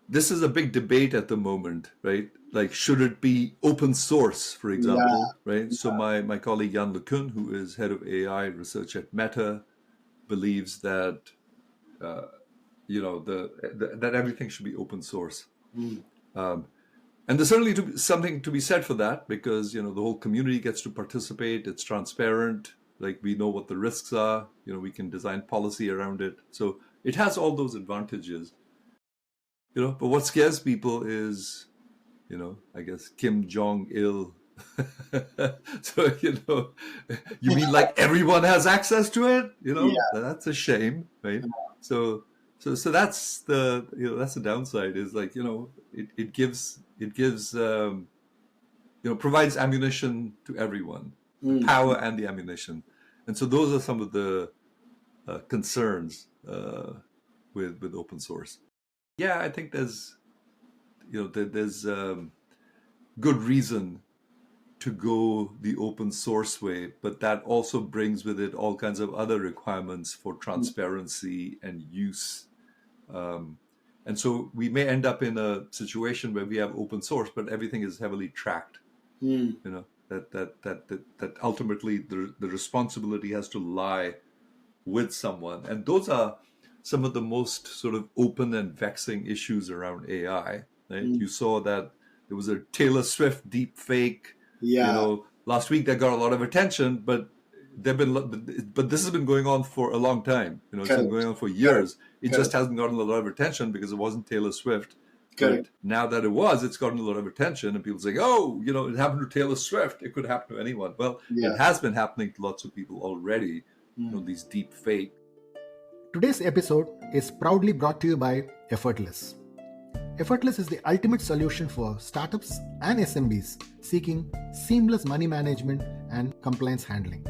this is a big debate at the moment, right? Like, should it be open source, for example, right? So my colleague Jan LeCun, who is head of AI research at Meta, believes that that everything should be open source. And there's certainly something to be said for that, because the whole community gets to participate. It's transparent. Like, we know what the risks are. We can design policy around it. So it has all those advantages. But what scares people is, I guess Kim Jong-il. So you mean like everyone has access to it? That's a shame, right? So that's that's the downside. Is like it gives provides ammunition to everyone, the power and the ammunition, and so those are some of the concerns with open source. Yeah, I think there's good reason to go the open source way, but that also brings with it all kinds of other requirements for transparency and use. And so we may end up in a situation where we have open source, but everything is heavily tracked. That ultimately the responsibility has to lie with someone. And those are some of the most sort of open and vexing issues around AI. Right? You saw that there was a Taylor Swift deep fake. Last week that got a lot of attention, but this has been going on for a long time. It's been going on for years. It just hasn't gotten a lot of attention because it wasn't Taylor Swift. But now that it's gotten a lot of attention, and people say, "Oh, it happened to Taylor Swift. It could happen to anyone." Well, it has been happening to lots of people already. These deep fake. Today's episode is proudly brought to you by Effortless. Effortless is the ultimate solution for startups and SMBs seeking seamless money management and compliance handling,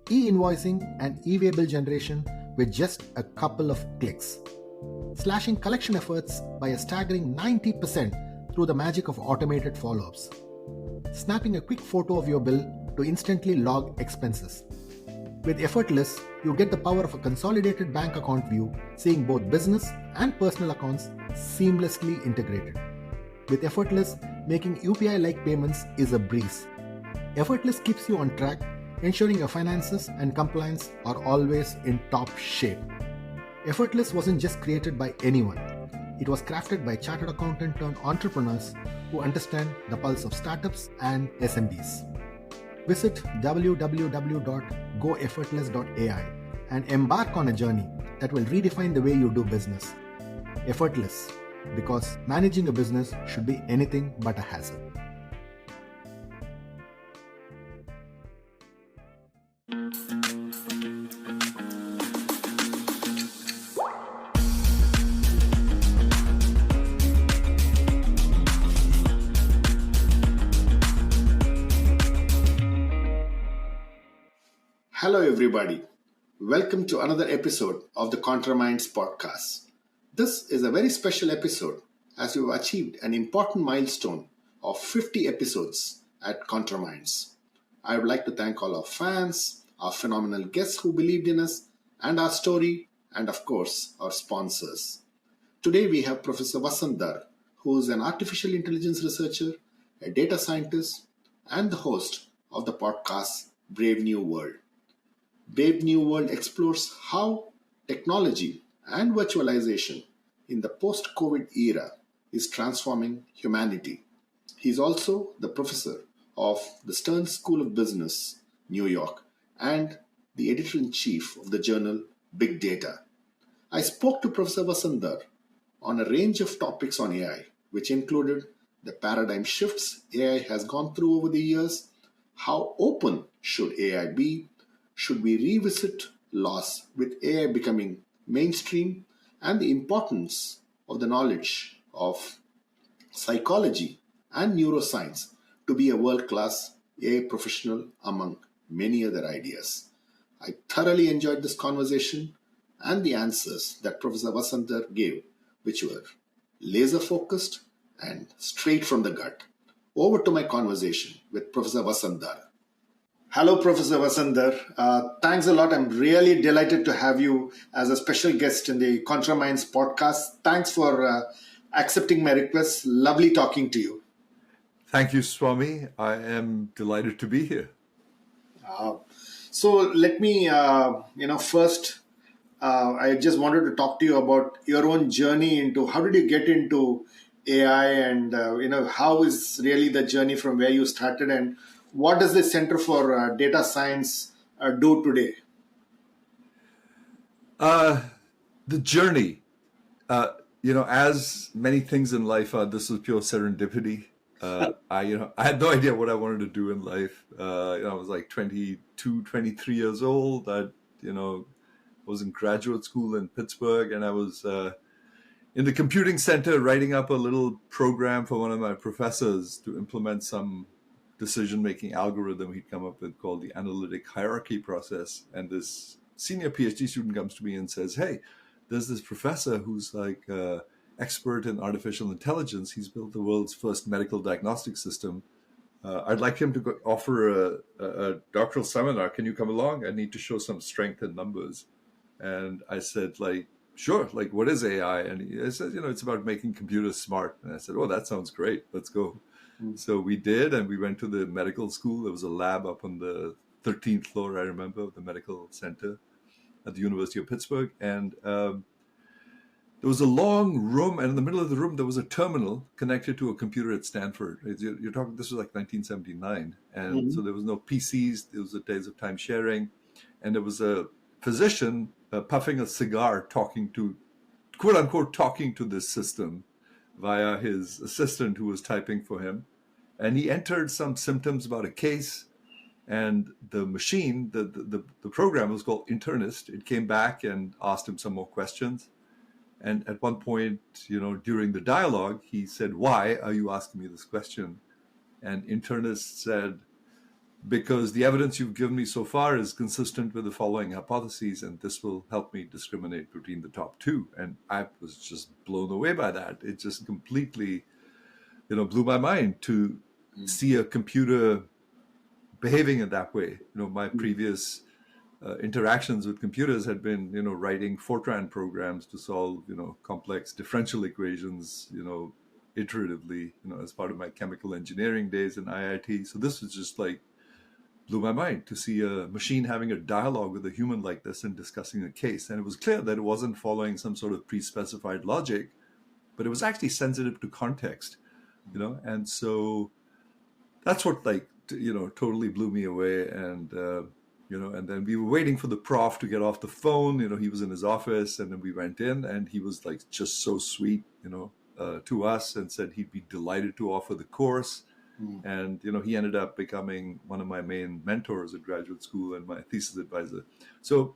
e-invoicing and e-way bill generation with just a couple of clicks, slashing collection efforts by a staggering 90% through the magic of automated follow-ups, snapping a quick photo of your bill to instantly log expenses. With Effortless, you get the power of a consolidated bank account view, seeing both business and personal accounts seamlessly integrated. With Effortless, making UPI-like payments is a breeze. Effortless keeps you on track, ensuring your finances and compliance are always in top shape. Effortless wasn't just created by anyone. It was crafted by chartered accountant turned entrepreneurs who understand the pulse of startups and SMBs. Visit www.goeffortless.ai and embark on a journey that will redefine the way you do business. Effortless, because managing a business should be anything but a hassle. Hello everybody, welcome to another episode of the ContraMinds podcast. This is a very special episode as we've achieved an important milestone of 50 episodes at ContraMinds. I would like to thank all our fans, our phenomenal guests who believed in us and our story, and of course our sponsors. Today we have Professor Vasant Dhar, who is an artificial intelligence researcher, a data scientist, and the host of the podcast Brave New World. Brave New World explores how technology and virtualization in the post-COVID era is transforming humanity. He's also the professor of the Stern School of Business, New York, and the editor-in-chief of the journal Big Data. I spoke to Professor Vasant Dhar on a range of topics on AI, which included the paradigm shifts AI has gone through over the years, how open should AI be, should we revisit loss with AI becoming mainstream, and the importance of the knowledge of psychology and neuroscience to be a world-class AI professional, among many other ideas. I thoroughly enjoyed this conversation and the answers that Professor Vasant Dhar gave, which were laser-focused and straight from the gut. Over to my conversation with Professor Vasant Dhar. Hello, Professor Vasant Dhar. Thanks a lot. I'm really delighted to have you as a special guest in the ContraMinds podcast. Thanks for accepting my request. Lovely talking to you. Thank you, Swami. I am delighted to be here. So let me, first, I just wanted to talk to you about your own journey into how did you get into AI, and how is really the journey from where you started, and what does the Center for Data Science do today? The journey, as many things in life are, this was pure serendipity. I had no idea what I wanted to do in life. I was like 22, 23 years old. I was in graduate school in Pittsburgh, and I was in the computing center writing up a little program for one of my professors to implement some decision-making algorithm he'd come up with called the analytic hierarchy process. And this senior PhD student comes to me and says, "Hey, there's this professor who's like expert in artificial intelligence. He's built the world's first medical diagnostic system. I'd like him to offer a doctoral seminar. Can you come along? I need to show some strength in numbers." And I said, like, "Sure, like, what is AI?" And he said, "It's about making computers smart." And I said, "Oh, that sounds great. Let's go." So we did, and we went to the medical school. There was a lab up on the 13th floor, I remember, of the medical center at the University of Pittsburgh. And there was a long room, and in the middle of the room, there was a terminal connected to a computer at Stanford. You're talking, this was like 1979. And so there was no PCs. It was the days of time sharing. And there was a physician puffing a cigar, quote unquote, talking to this system via his assistant who was typing for him. And he entered some symptoms about a case, and the machine, the program was called Internist. It came back and asked him some more questions. And at one point, during the dialogue, he said, "Why are you asking me this question?" And Internist said, "Because the evidence you've given me so far is consistent with the following hypotheses, and this will help me discriminate between the top two." And I was just blown away by that. It just completely, blew my mind to see a computer behaving in that way. My previous interactions with computers had been, writing Fortran programs to solve, complex differential equations, iteratively, as part of my chemical engineering days in IIT. So this was just like, blew my mind to see a machine having a dialogue with a human like this and discussing a case. And it was clear that it wasn't following some sort of pre-specified logic, but it was actually sensitive to context, and so that's what totally blew me away. And, and then we were waiting for the prof to get off the phone. He was in his office, and then we went in, and he was like just so sweet, to us, and said he'd be delighted to offer the course. And, he ended up becoming one of my main mentors at graduate school and my thesis advisor. So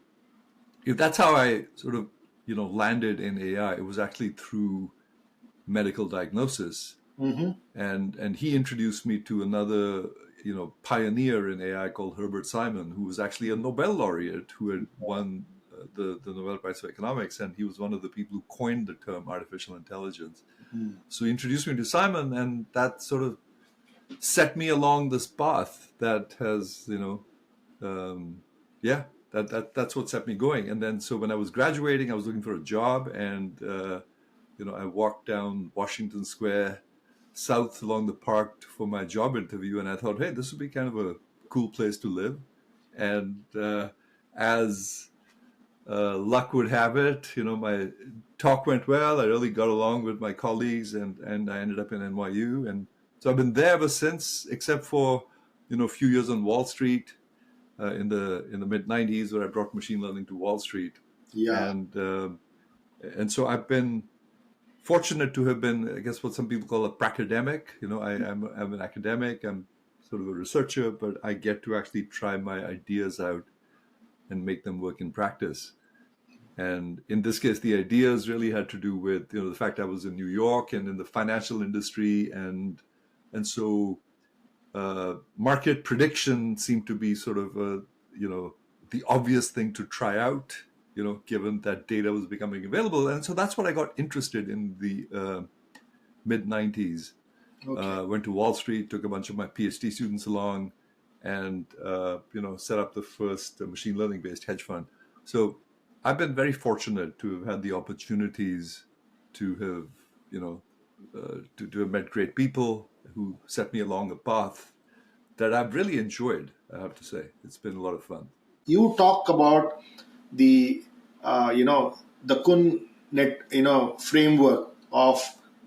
that's how I sort of, landed in AI. It was actually through medical diagnosis. And he introduced me to another, pioneer in AI called Herbert Simon, who was actually a Nobel laureate who had won the Nobel Prize for Economics. And he was one of the people who coined the term artificial intelligence. So he introduced me to Simon, and that sort of set me along this path that has, that's what set me going. And then, so when I was graduating, I was looking for a job, and, I walked down Washington Square south along the park for my job interview. And I thought, hey, this would be kind of a cool place to live. And as luck would have it, my talk went well. I really got along with my colleagues, and I ended up in NYU. And so I've been there ever since, except for, a few years on Wall Street in the mid 90s, where I brought machine learning to Wall Street. Yeah. And so I've been fortunate to have been, I guess, what some people call a pracademic. I'm an academic. I'm sort of a researcher, but I get to actually try my ideas out and make them work in practice. And in this case, the ideas really had to do with, the fact I was in New York and in the financial industry. And so market prediction seemed to be sort of, the obvious thing to try out, given that data was becoming available. And so that's what I got interested in the mid 90s. Okay. Went to Wall Street, took a bunch of my PhD students along, and, set up the first machine learning based hedge fund. So I've been very fortunate to have had the opportunities to have, to have met great people who set me along a path that I've really enjoyed, I have to say. It's been a lot of fun. You talk about the the Kun net framework of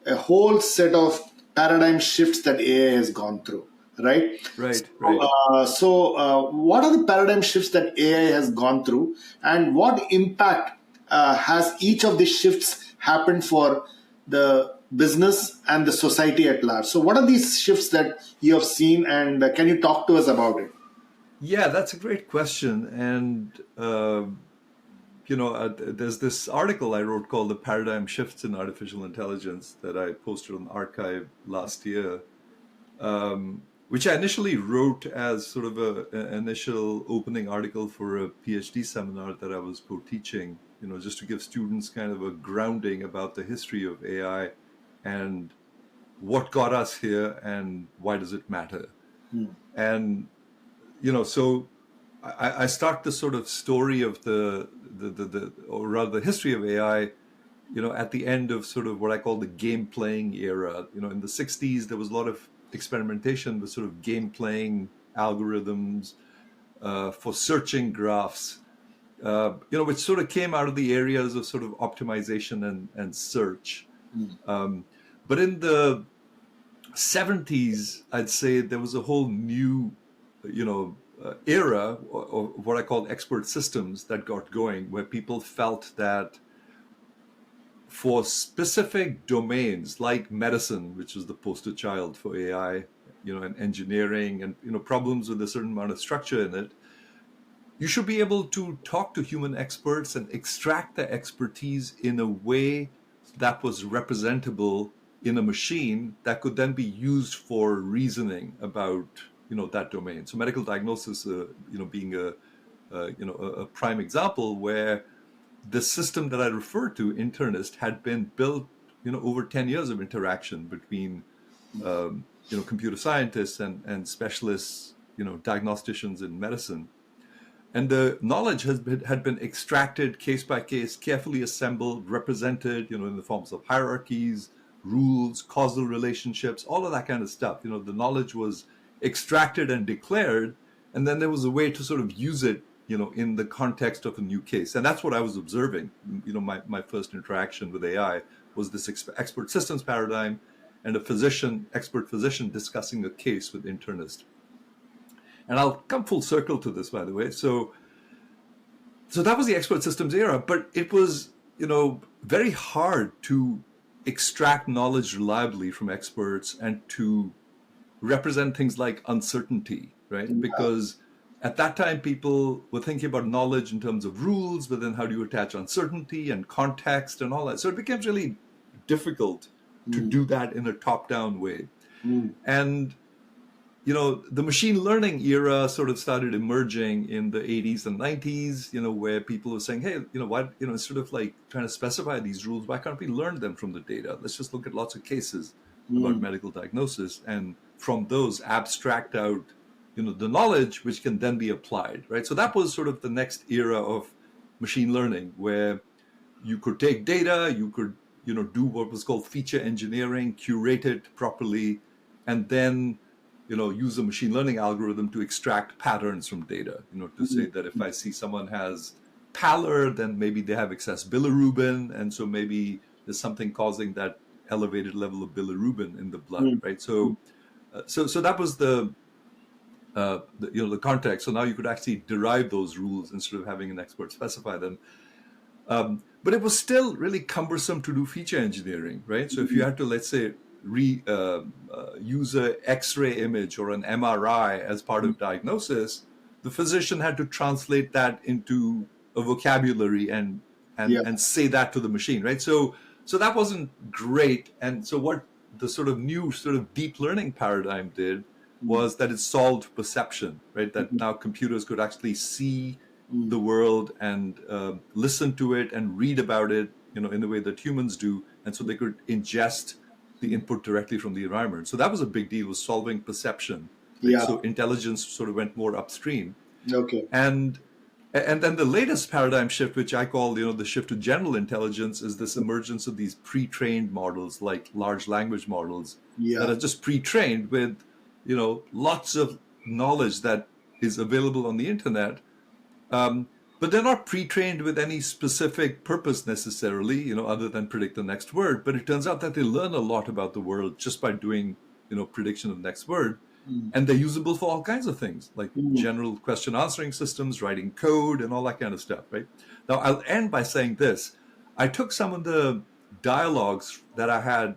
a whole set of paradigm shifts that AI has gone through, right? Right, right. What are the paradigm shifts that AI has gone through, and what impact has each of these shifts happened for the business and the society at large? So, what are these shifts that you have seen, and can you talk to us about it? Yeah, that's a great question. And, there's this article I wrote called The Paradigm Shifts in Artificial Intelligence that I posted on Archive last year, which I initially wrote as sort of an initial opening article for a PhD seminar that I was co-teaching, just to give students kind of a grounding about the history of AI and what got us here and why does it matter. And so I start the sort of story of the or rather the history of AI, at the end of sort of what I call the game playing era. In the 60s, there was a lot of experimentation with sort of game playing algorithms for searching graphs, which sort of came out of the areas of sort of optimization and search. But in the 70s, I'd say there was a whole new, era of what I call expert systems that got going, where people felt that for specific domains like medicine, which is the poster child for AI, and engineering and, problems with a certain amount of structure in it, you should be able to talk to human experts and extract the expertise in a way that was representable in a machine that could then be used for reasoning about that domain. So medical diagnosis, being a prime example where the system that I referred to, Internist, had been built, over 10 years of interaction between, computer scientists and specialists, diagnosticians in medicine. And the knowledge had been extracted case by case, carefully assembled, represented, in the forms of hierarchies, rules, causal relationships, all of that kind of stuff. The knowledge was extracted and declared, and then there was a way to sort of use it, in the context of a new case. And that's what I was observing. My first interaction with AI was this expert systems paradigm and expert physician discussing a case with Internist. And I'll come full circle to this, by the way. So that was the expert systems era, but it was, very hard to extract knowledge reliably from experts and to represent things like uncertainty, right? Yeah. Because at that time, people were thinking about knowledge in terms of rules, but then how do you attach uncertainty and context and all that? So it became really difficult to do that in a top-down way. And the machine learning era sort of started emerging in the 80s and 90s, where people were saying, hey, why, instead of like trying to specify these rules, why can't we learn them from the data? Let's just look at lots of cases about medical diagnosis, and from those abstract out, the knowledge which can then be applied, right? So that was sort of the next era of machine learning, where you could take data, you could, do what was called feature engineering, curate it properly, and then use a machine learning algorithm to extract patterns from data, to say that if I see someone has pallor, then maybe they have excess bilirubin. And so maybe there's something causing that elevated level of bilirubin in the blood, right? So that was the context. So now you could actually derive those rules instead of having an expert specify them. But it was still really cumbersome to do feature engineering, right? So if you had to, let's say, use an X-ray image or an MRI as part of diagnosis, the physician had to translate that into a vocabulary and say that to the machine, right? So that wasn't great. And so what the sort of new sort of deep learning paradigm did was that it solved perception, right? That now computers could actually see the world and listen to it and read about it, in the way that humans do. And so they could ingest the input directly from the environment. So that was a big deal, was solving perception. Right? So intelligence sort of went more upstream. Okay. And And then the latest paradigm shift, which I call, the shift to general intelligence, is this emergence of these pre-trained models like large language models that Yeah. are just pre-trained with, lots of knowledge that is available on the internet. But they're not pre-trained with any specific purpose necessarily, other than predict the next word. But it turns out that they learn a lot about the world just by doing, prediction of the next word. And they're usable for all kinds of things, like general question answering systems, writing code, and all that kind of stuff, right? Now, I'll end by saying this. I took some of the dialogues that I had,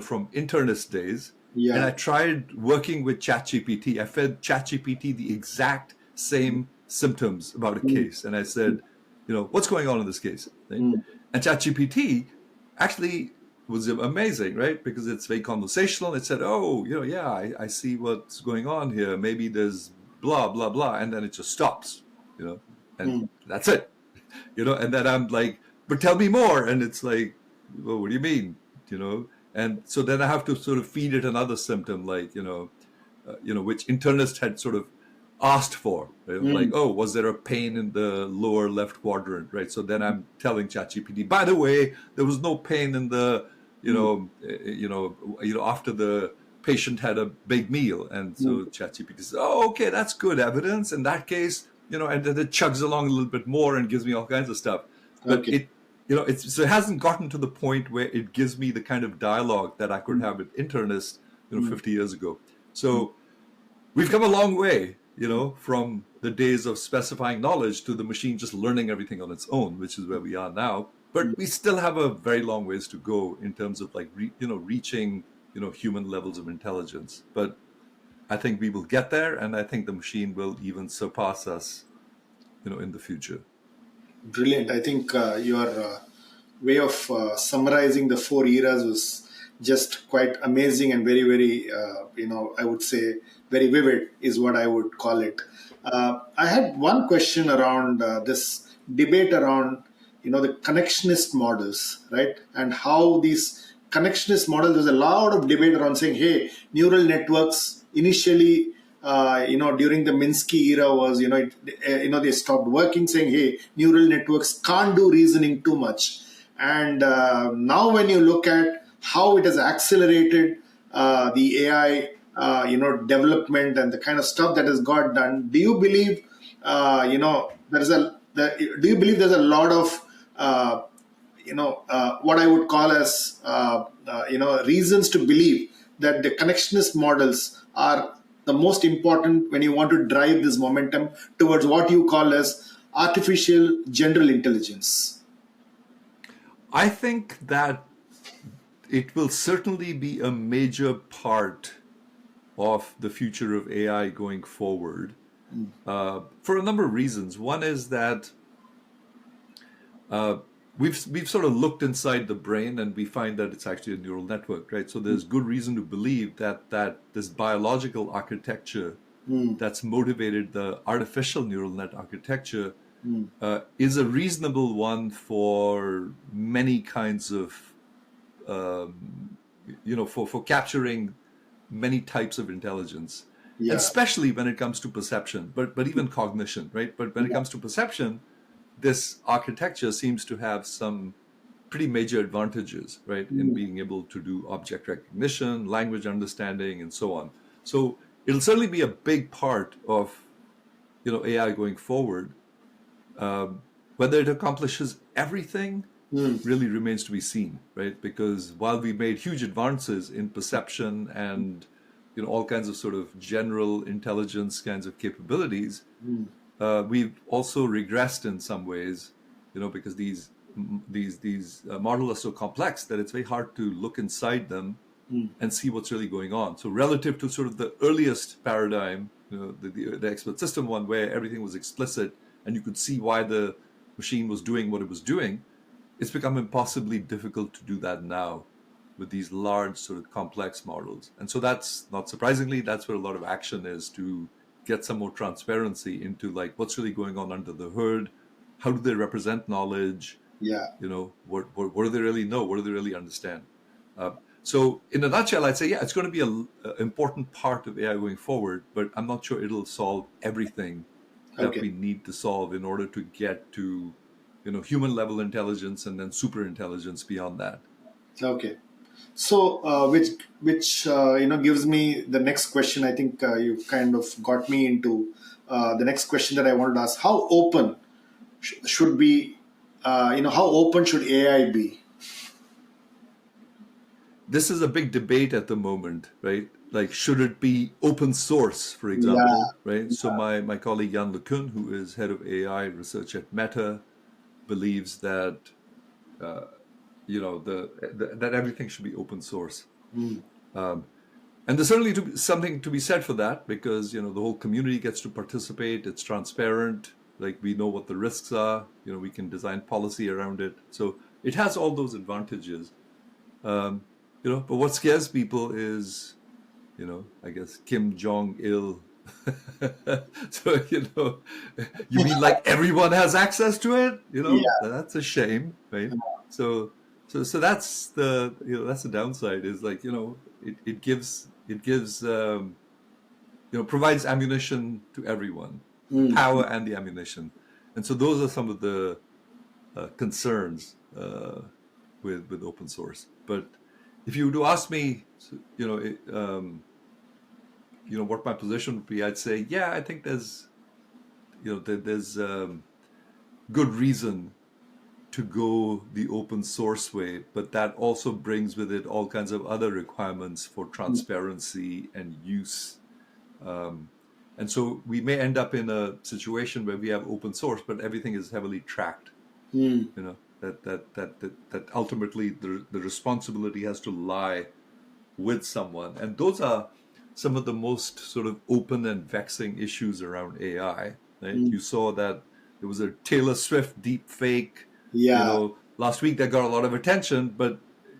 from internist days, Yeah. and I tried working with ChatGPT. I fed ChatGPT the exact same symptoms about a case. And I said, what's going on in this case? Right? And ChatGPT actually was amazing, right? Because it's very conversational. It said, oh, yeah, I see what's going on here. Maybe there's blah, blah, blah. And then it just stops, and that's it, and then I'm like, but tell me more. And it's like, well, what do you mean? And so then I have to sort of feed it another symptom, like, which internist had sort of asked for, right? Like, oh, was there a pain in the lower left quadrant, right? So then I'm telling ChatGPT, by the way, there was no pain in the, after the patient had a big meal. And so ChatGPT says, oh, okay, that's good evidence. In that case, and then it chugs along a little bit more and gives me all kinds of stuff. But it hasn't gotten to the point where it gives me the kind of dialogue that I could have with internists, 50 years ago. So we've come a long way, from the days of specifying knowledge to the machine just learning everything on its own, which is where we are now. But we still have a very long ways to go in terms of reaching, human levels of intelligence. But I think we will get there, and I think the machine will even surpass us, in the future. Brilliant. I think your way of summarizing the 4 eras was just quite amazing and very, very, I would say very vivid is what I would call it. I had one question around this debate around, the connectionist models, right? And how these connectionist models, there's a lot of debate around saying, hey, neural networks initially, during the Minsky era was, they stopped working, saying, hey, neural networks can't do reasoning too much. And now when you look at how it has accelerated the AI, development and the kind of stuff that has got done, do you believe, do you believe there's a lot of, what I would call as, reasons to believe that the connectionist models are the most important when you want to drive this momentum towards what you call as artificial general intelligence? I think that it will certainly be a major part of the future of AI going forward, for a number of reasons. One is that we've sort of looked inside the brain and we find that it's actually a neural network, right? So there's good reason to believe that this biological architecture that's motivated the artificial neural net architecture is a reasonable one for many kinds of, for capturing many types of intelligence, Yeah. especially when it comes to perception, but even cognition, right? But when it comes to perception, this architecture seems to have some pretty major advantages, right, in being able to do object recognition, language understanding, and so on. So it'll certainly be a big part of, AI going forward. Whether it accomplishes everything really remains to be seen, right? Because while we made huge advances in perception and all kinds of sort of general intelligence kinds of capabilities, we've also regressed in some ways, because these models are so complex that it's very hard to look inside them and see what's really going on. So relative to sort of the earliest paradigm, the expert system one, where everything was explicit and you could see why the machine was doing what it was doing, it's become impossibly difficult to do that now with these large sort of complex models. And so that's, not surprisingly, that's where a lot of action is, to get some more transparency into like what's really going on under the hood. How do they represent knowledge? Yeah. What do they really know? What do they really understand? So in a nutshell, I'd say, yeah, it's going to be an important part of AI going forward, but I'm not sure it'll solve everything that Okay. we need to solve in order to get to, human level intelligence and then super intelligence beyond that. Okay. So, which gives me the next question. I think you kind of got me into the next question that I wanted to ask. How open should be, how open should AI be? This is a big debate at the moment, right? Like, should it be open source, for Yeah. example, right? So my colleague Jan LeCun, who is head of AI research at Meta, believes that that everything should be open source. And there's certainly something to be said for that, because the whole community gets to participate. It's transparent. Like, we know what the risks are. We can design policy around it. So it has all those advantages. But what scares people is, I guess, Kim Jong Il. So you mean like everyone has access to it? Yeah. That's a shame, right? So that's the downside. Is like it gives provides ammunition to everyone, the power and the ammunition, and so those are some of the concerns with open source. But if you were to ask me, what my position would be, I'd say, yeah, I think there's good reason to go the open source way, but that also brings with it all kinds of other requirements for transparency and use. And so we may end up in a situation where we have open source, but everything is heavily tracked. That ultimately the responsibility has to lie with someone. And those are some of the most sort of open and vexing issues around AI. Right? You saw that there was a Taylor Swift deep fake. Yeah. Last week that got a lot of attention, but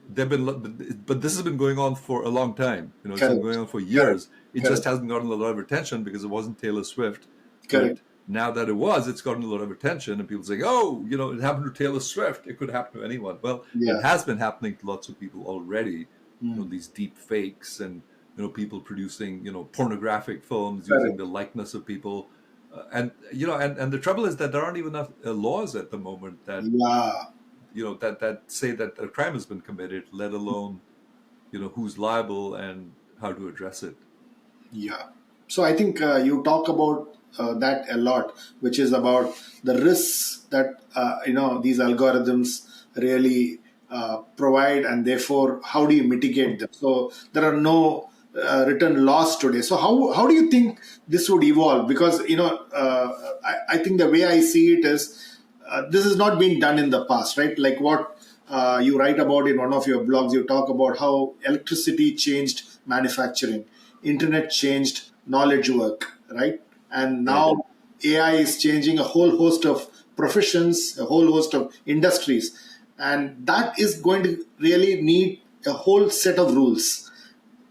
this has been going on for a long time. It's been going on for years. It just hasn't gotten a lot of attention because it wasn't Taylor Swift. Correct. But now that it's gotten a lot of attention, and people say, "Oh, it happened to Taylor Swift. It could happen to anyone." Well, Yeah. it has been happening to lots of people already. These deep fakes and people producing pornographic films using the likeness of people. And the trouble is that there aren't even enough laws at the moment that that say that a crime has been committed, let alone who's liable and how to address it. Yeah. So I think you talk about that a lot, which is about the risks that these algorithms really provide, and therefore how do you mitigate them? So there are no written laws today. So how do you think this would evolve? Because I think the way I see it is this has not been done in the past, right? Like what you write about in one of your blogs, you talk about how electricity changed manufacturing, internet changed knowledge work, right? And now AI is changing a whole host of professions, a whole host of industries. And that is going to really need a whole set of rules.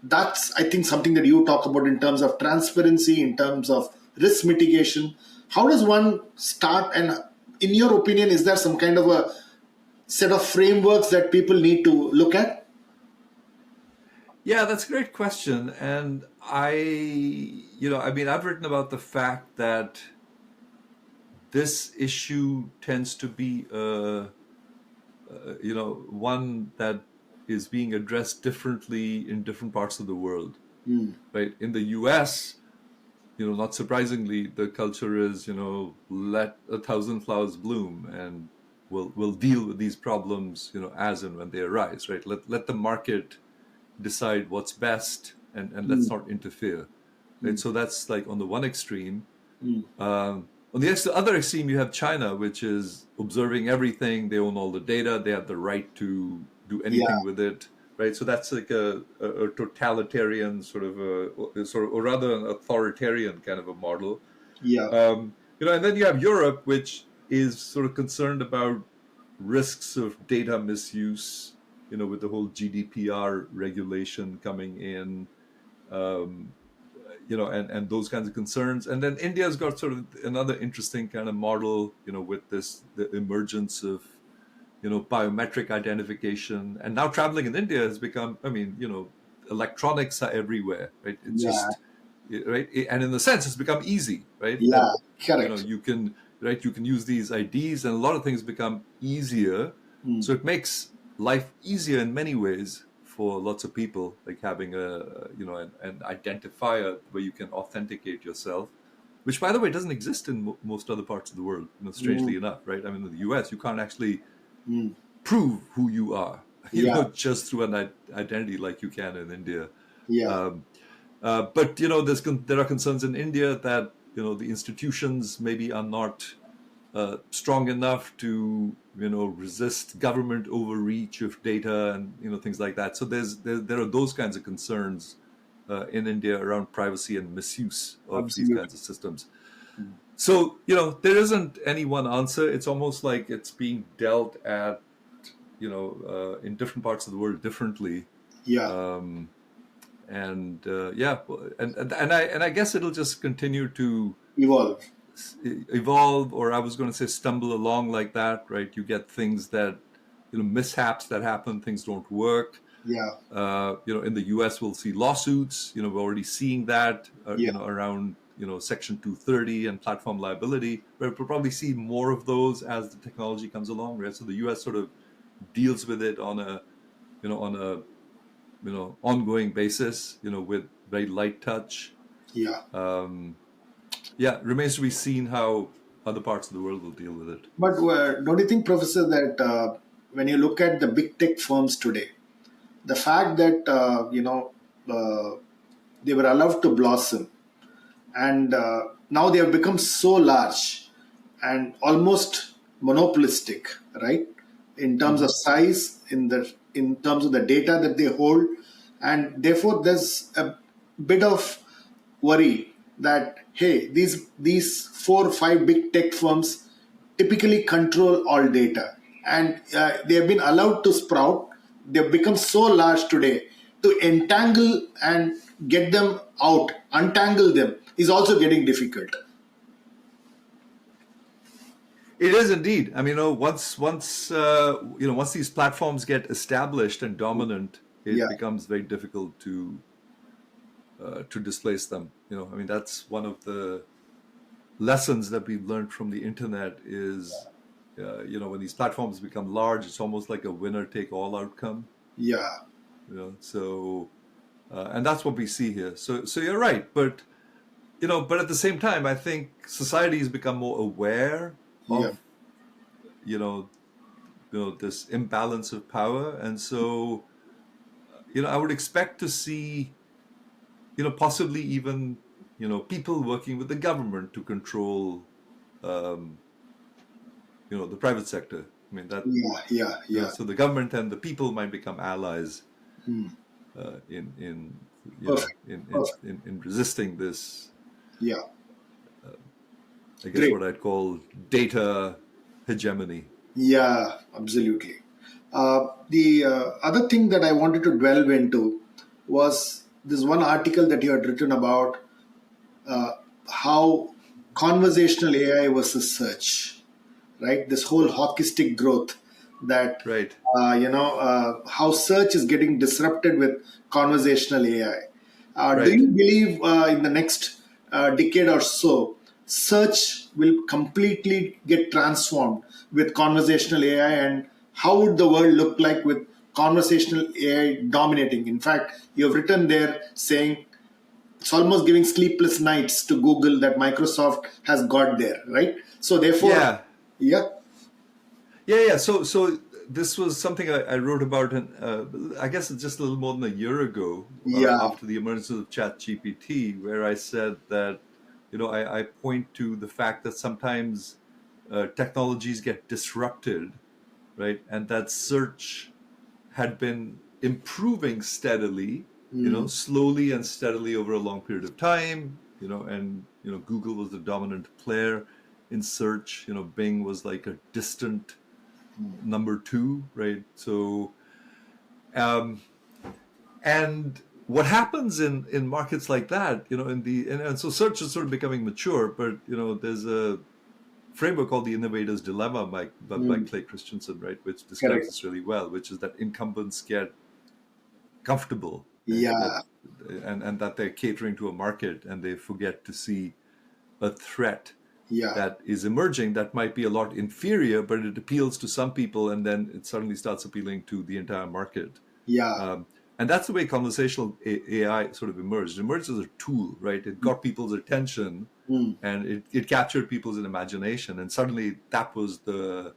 That's, I think, something that you talk about in terms of transparency, in terms of risk mitigation. How does one start? And in your opinion, is there some kind of a set of frameworks that people need to look at? Yeah, that's a great question. And I've written about the fact that this issue tends to be, one that is being addressed differently in different parts of the world. Right? In the US, not surprisingly, the culture is, let 1,000 flowers bloom, and we'll deal with these problems, as and when they arise. Right? Let the market decide what's best, and let's not interfere. Right? So that's like on the one extreme. On the other extreme, you have China, which is observing everything. They own all the data. They have the right to do anything with it. Right? So that's like a totalitarian or rather an authoritarian kind of a model. Yeah. And then you have Europe, which is sort of concerned about risks of data misuse, with the whole GDPR regulation coming in, and those kinds of concerns. And then India's got sort of another interesting kind of model, with the emergence of, biometric identification. And now traveling in India has become, electronics are everywhere, right? It's just right? And in the sense, it's become easy, right? Yeah, That, correct. you can, right? You can use these IDs, and a lot of things become easier. Mm. So it makes life easier in many ways for lots of people, like having an identifier where you can authenticate yourself, which, by the way, doesn't exist in most other parts of the world. Mm. Strangely enough, right? I mean, in the US, you can't actually Mm. prove who you are, Yeah, just through an identity like you can in India. yeah, Um, but there are concerns in India that the institutions maybe are not strong enough to resist government overreach of data and things like that. So there are those kinds of concerns in India around privacy and misuse of these absolutely. kinds of systems. So there isn't any one answer. It's almost like it's being dealt at in different parts of the world differently. Yeah, Um, and yeah, and I guess it'll just continue to evolve. evolve, or I was going to say stumble along like that, right? You get things that mishaps that happen, things don't work. Yeah, In the US, we'll see lawsuits. We're already seeing that yeah, around Section 230 and platform liability. But we'll probably see more of those as the technology comes along, right? So the US sort of deals with it on a ongoing basis, with very light touch. yeah. Yeah, remains to be seen how other parts of the world will deal with it. But don't you think, Professor, that when you look at the big tech firms today, the fact that uh, they were allowed to blossom, and now they have become so large and almost monopolistic, right? In terms of size, in terms of the data that they hold, and therefore there's a bit of worry that hey, these 4 or 5 big tech firms typically control all data, and they have been allowed to sprout. They've become so large today to entangle and get them out, untangle them is also getting difficult. It is indeed. I mean, once these platforms get established and dominant, Yeah, it becomes very difficult to displace them. I mean, that's one of the lessons that we've learned from the internet is, when these platforms become large, it's almost like a winner take all outcome. yeah, So and that's what we see here. So you're right, but but at the same time, I think society has become more aware yeah, of this imbalance of power, and so I would expect to see possibly even people working with the government to control um, the private sector. I mean that yeah, yeah, yeah. so the government and the people might become allies Hmm. in Perfect, perfect. in resisting this, Yeah, I guess, great. what I'd call data hegemony. Yeah, absolutely. The other thing that I wanted to delve into was this one article that you had written about how conversational AI versus search, right? This whole hockey stick growth that, Right. how search is getting disrupted with conversational AI. Do Right. you believe in the next decade or so, search will completely get transformed with conversational AI? And how would the world look like with conversational AI dominating? In fact, you have written there saying it's almost giving sleepless nights to Google that Microsoft has got there, right? So therefore, Yeah. yeah, Yeah. So this was something I wrote about, I guess it's just a little more than a year ago, yeah, after the emergence of ChatGPT, where I said that I point to the fact that sometimes technologies get disrupted, right, and that search had been improving steadily, mm, slowly and steadily over a long period of time, and Google was the dominant player in search. Bing was like a distant number two, right? So, um, and what happens in markets like that, and so search is sort of becoming mature, but there's a framework called the Innovator's Dilemma by mm, Clay Christensen, right, which describes correct. this really well, which is that incumbents get comfortable, right? That Yeah, and that they're catering to a market and they forget to see a threat that is emerging that might be a lot inferior, but it appeals to some people, and then it suddenly starts appealing to the entire market. And that's the way conversational AI sort of emerged. It emerged as a tool, right? It got people's attention and it captured people's imagination. And suddenly that was the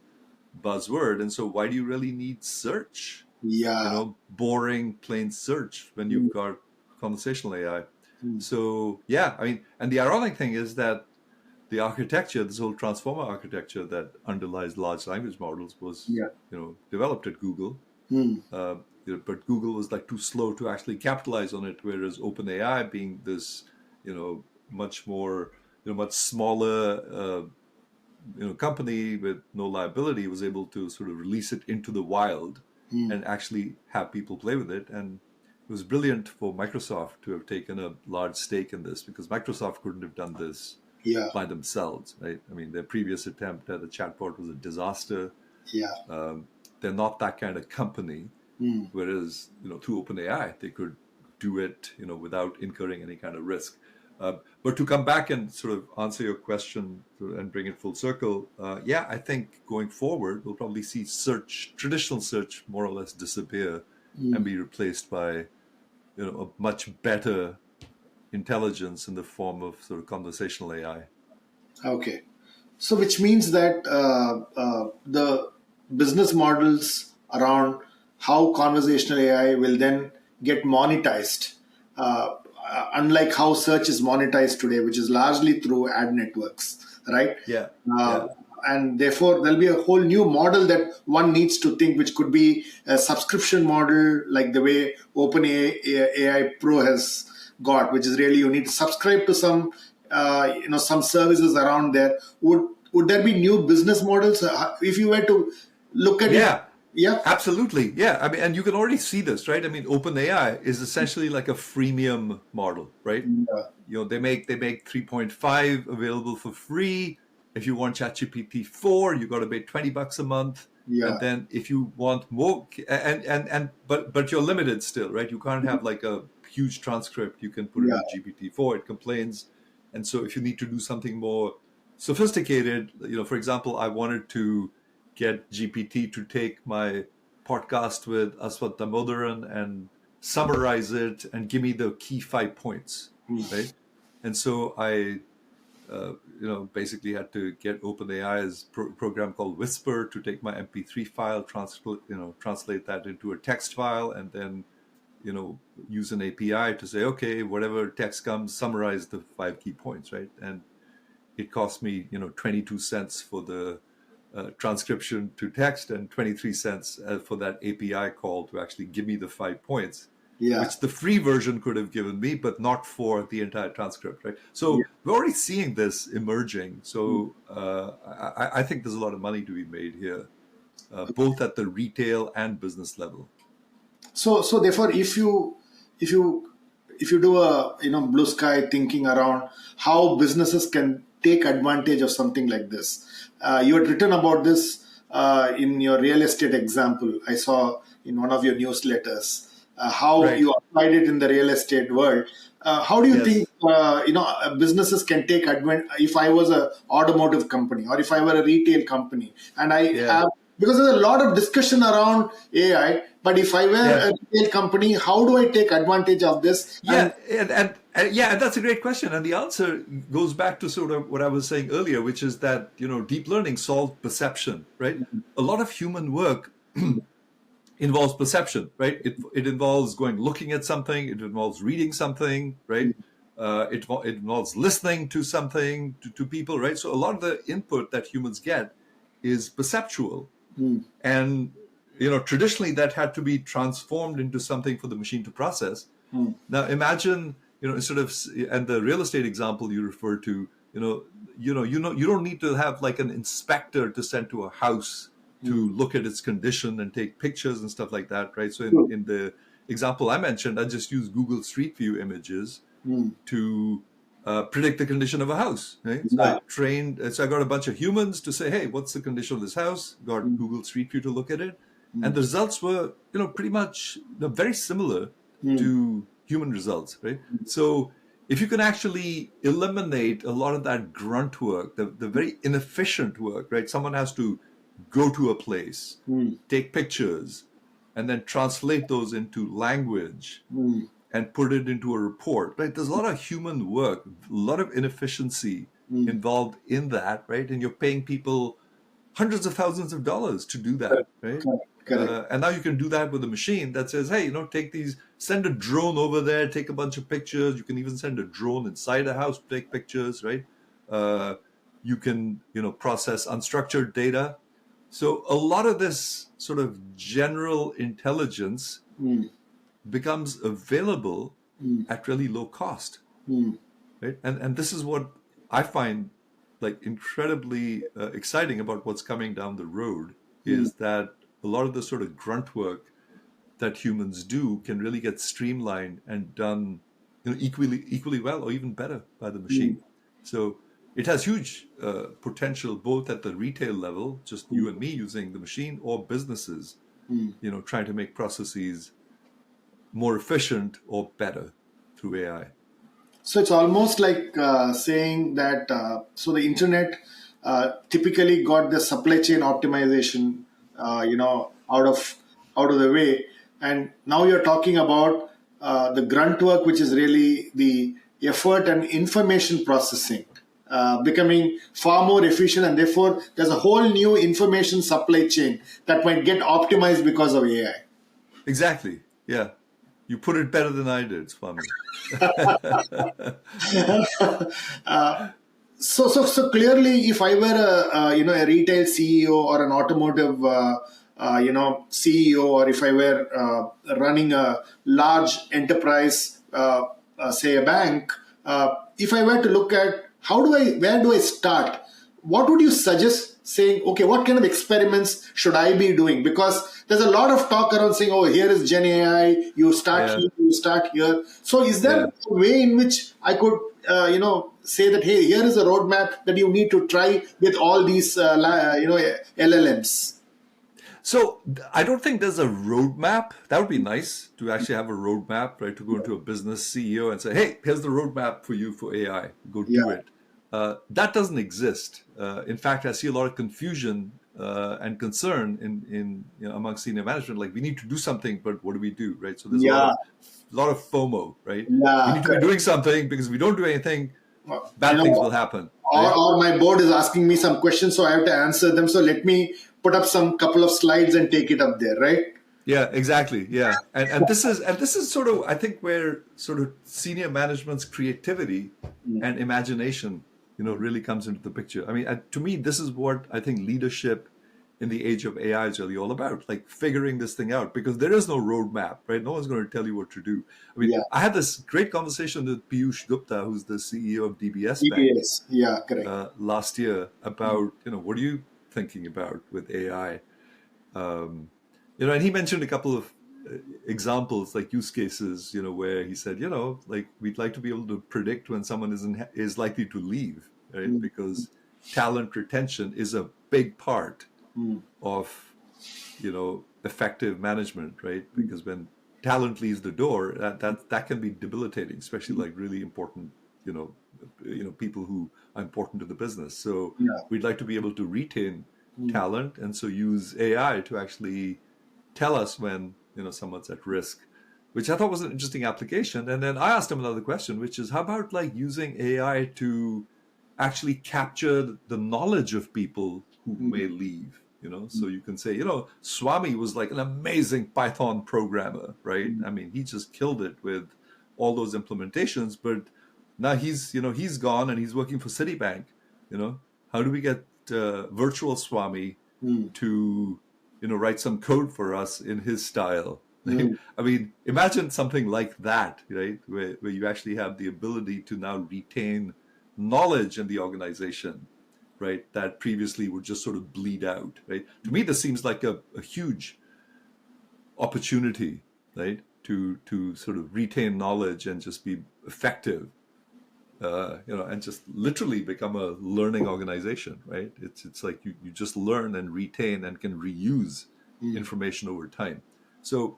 buzzword. And so why do you really need search? Boring, plain search when you've got conversational AI. So, I mean, and the ironic thing is that the architecture, this whole transformer architecture that underlies large language models was, developed at Google. But Google was like too slow to actually capitalize on it, whereas OpenAI, being this, much more, much smaller, company with no liability, was able to sort of release it into the wild and actually have people play with it. And it was brilliant for Microsoft to have taken a large stake in this, because Microsoft couldn't have done this by themselves, right? I mean, their previous attempt at a chatbot was a disaster. They're not that kind of company. Whereas, through OpenAI, they could do it, without incurring any kind of risk. But to come back and sort of answer your question and bring it full circle, I think going forward, we'll probably see traditional search more or less disappear and be replaced by, a much better intelligence in the form of sort of conversational AI. Okay. So which means that the business models around how conversational AI will then get monetized, unlike how search is monetized today, which is largely through ad networks, right? And therefore, there'll be a whole new model that one needs to think, which could be a subscription model, like the way OpenAI Pro has got, which is really you need to subscribe to some, some services around there. Would there be new business models if you were to look at it? Yeah, absolutely. Yeah, I mean, and you can already see this, right? I mean, OpenAI is essentially like a freemium model, right? They make 3.5 available for free. If you want ChatGPT 4, you got to pay $20 a month. And then if you want more, but you're limited still, right? You can't have like a huge transcript. You can put it in GPT-4. It complains, and so if you need to do something more sophisticated, for example, I wanted to get GPT to take my podcast with Aswat Damodaran and summarize it and give me the key 5 points, right? And so I, basically had to get OpenAI's program called Whisper to take my MP3 file, translate that into a text file, and then, use an API to say, okay, whatever text comes, summarize the 5 key points, right? And it cost me, 22 cents for the transcription to text and 23 cents for that API call to actually give me the 5 points, which the free version could have given me, but not for the entire transcript, right? So we're already seeing this emerging. So I think there's a lot of money to be made here, both at the retail and business level. So therefore, if you do a blue sky thinking around how businesses can take advantage of something like this. You had written about this in your real estate example. I saw in one of your newsletters how you applied it in the real estate world. How do you think businesses can take advantage? If I was an automotive company or if I were a retail company, and I have, because there's a lot of discussion around AI, but if I were a retail company, how do I take advantage of this? And that's a great question. And the answer goes back to sort of what I was saying earlier, which is that, deep learning solved perception, right? A lot of human work involves perception, right? It involves looking at something. It involves reading something, right? It involves listening to something, to people, right? So a lot of the input that humans get is perceptual. And, traditionally that had to be transformed into something for the machine to process. Now imagine, instead of, and the real estate example you refer to, you don't need to have like an inspector to send to a house to look at its condition and take pictures and stuff like that, right? So in the example I mentioned, I just used Google Street View images to predict the condition of a house, right? So I got a bunch of humans to say, hey, what's the condition of this house? Got Google Street View to look at it. And the results were, pretty much very similar to human results, right? So if you can actually eliminate a lot of that grunt work, the very inefficient work, right? Someone has to go to a place, take pictures, and then translate those into language and put it into a report, right? There's a lot of human work, a lot of inefficiency involved in that, right? And you're paying people hundreds of thousands of dollars to do that, right? Correct. And now you can do that with a machine that says, hey, take these, send a drone over there, take a bunch of pictures. You can even send a drone inside a house to take pictures, right? You can, process unstructured data. So a lot of this sort of general intelligence becomes available at really low cost, right? And this is what I find like incredibly exciting about what's coming down the road is that a lot of the sort of grunt work that humans do can really get streamlined and done equally well or even better by the machine. So it has huge potential both at the retail level, just you and me using the machine, or businesses, trying to make processes more efficient or better through AI. So it's almost like saying that so the internet typically got the supply chain optimization, out of the way, and now you're talking about the grunt work, which is really the effort and information processing, becoming far more efficient, and therefore there's a whole new information supply chain that might get optimized because of AI. Exactly. Yeah. You put it better than I did, Swami. So clearly, if I were a retail CEO or an automotive CEO, or if I were running a large enterprise, say a bank, if I were to look at where do I start? What would you suggest? Saying, okay, what kind of experiments should I be doing? Because there's a lot of talk around saying, oh, here is Gen AI, you start here, you start here. So is there a way in which I could, say that, hey, here is a roadmap that you need to try with all these, LLMs? So I don't think there's a roadmap. That would be nice to actually have a roadmap, right? To go into a business CEO and say, hey, here's the roadmap for you for AI. Go do it. That doesn't exist. In fact, I see a lot of confusion and concern in among senior management. Like, we need to do something, but what do we do, right? So there's a lot of FOMO, right? We need to be doing something, because if we don't do anything, bad things will happen. Right? Or my board is asking me some questions, so I have to answer them. So let me put up some couple of slides and take it up there, right? Yeah, exactly. Yeah, and this is sort of, I think, where sort of senior management's creativity and imagination really comes into the picture. I mean, to me, this is what I think leadership in the age of AI is really all about, like figuring this thing out, because there is no roadmap, right? No one's going to tell you what to do. I mean, I had this great conversation with Piyush Gupta, who's the CEO of DBS Bank, correct. last year about, what are you thinking about with AI? And he mentioned a couple of examples, like use cases, where he said, like, we'd like to be able to predict when someone is likely to leave, right? Because talent retention is a big part of, effective management, right? Because when talent leaves the door, that can be debilitating, especially like really important, people who are important to the business. So we'd like to be able to retain talent, and so use AI to actually tell us when someone's at risk, which I thought was an interesting application. And then I asked him another question, which is, how about like using AI to actually capture the knowledge of people who may leave? So you can say, Swami was like an amazing Python programmer, right? I mean, he just killed it with all those implementations, but now he's gone and he's working for Citibank. How do we get virtual Swami to write some code for us in his style? I mean, imagine something like that, right? Where you actually have the ability to now retain knowledge in the organization, right? That previously would just sort of bleed out, right? To me, this seems like a huge opportunity, right? To sort of retain knowledge and just be effective, and just literally become a learning organization, right? It's like you just learn and retain and can reuse information over time. So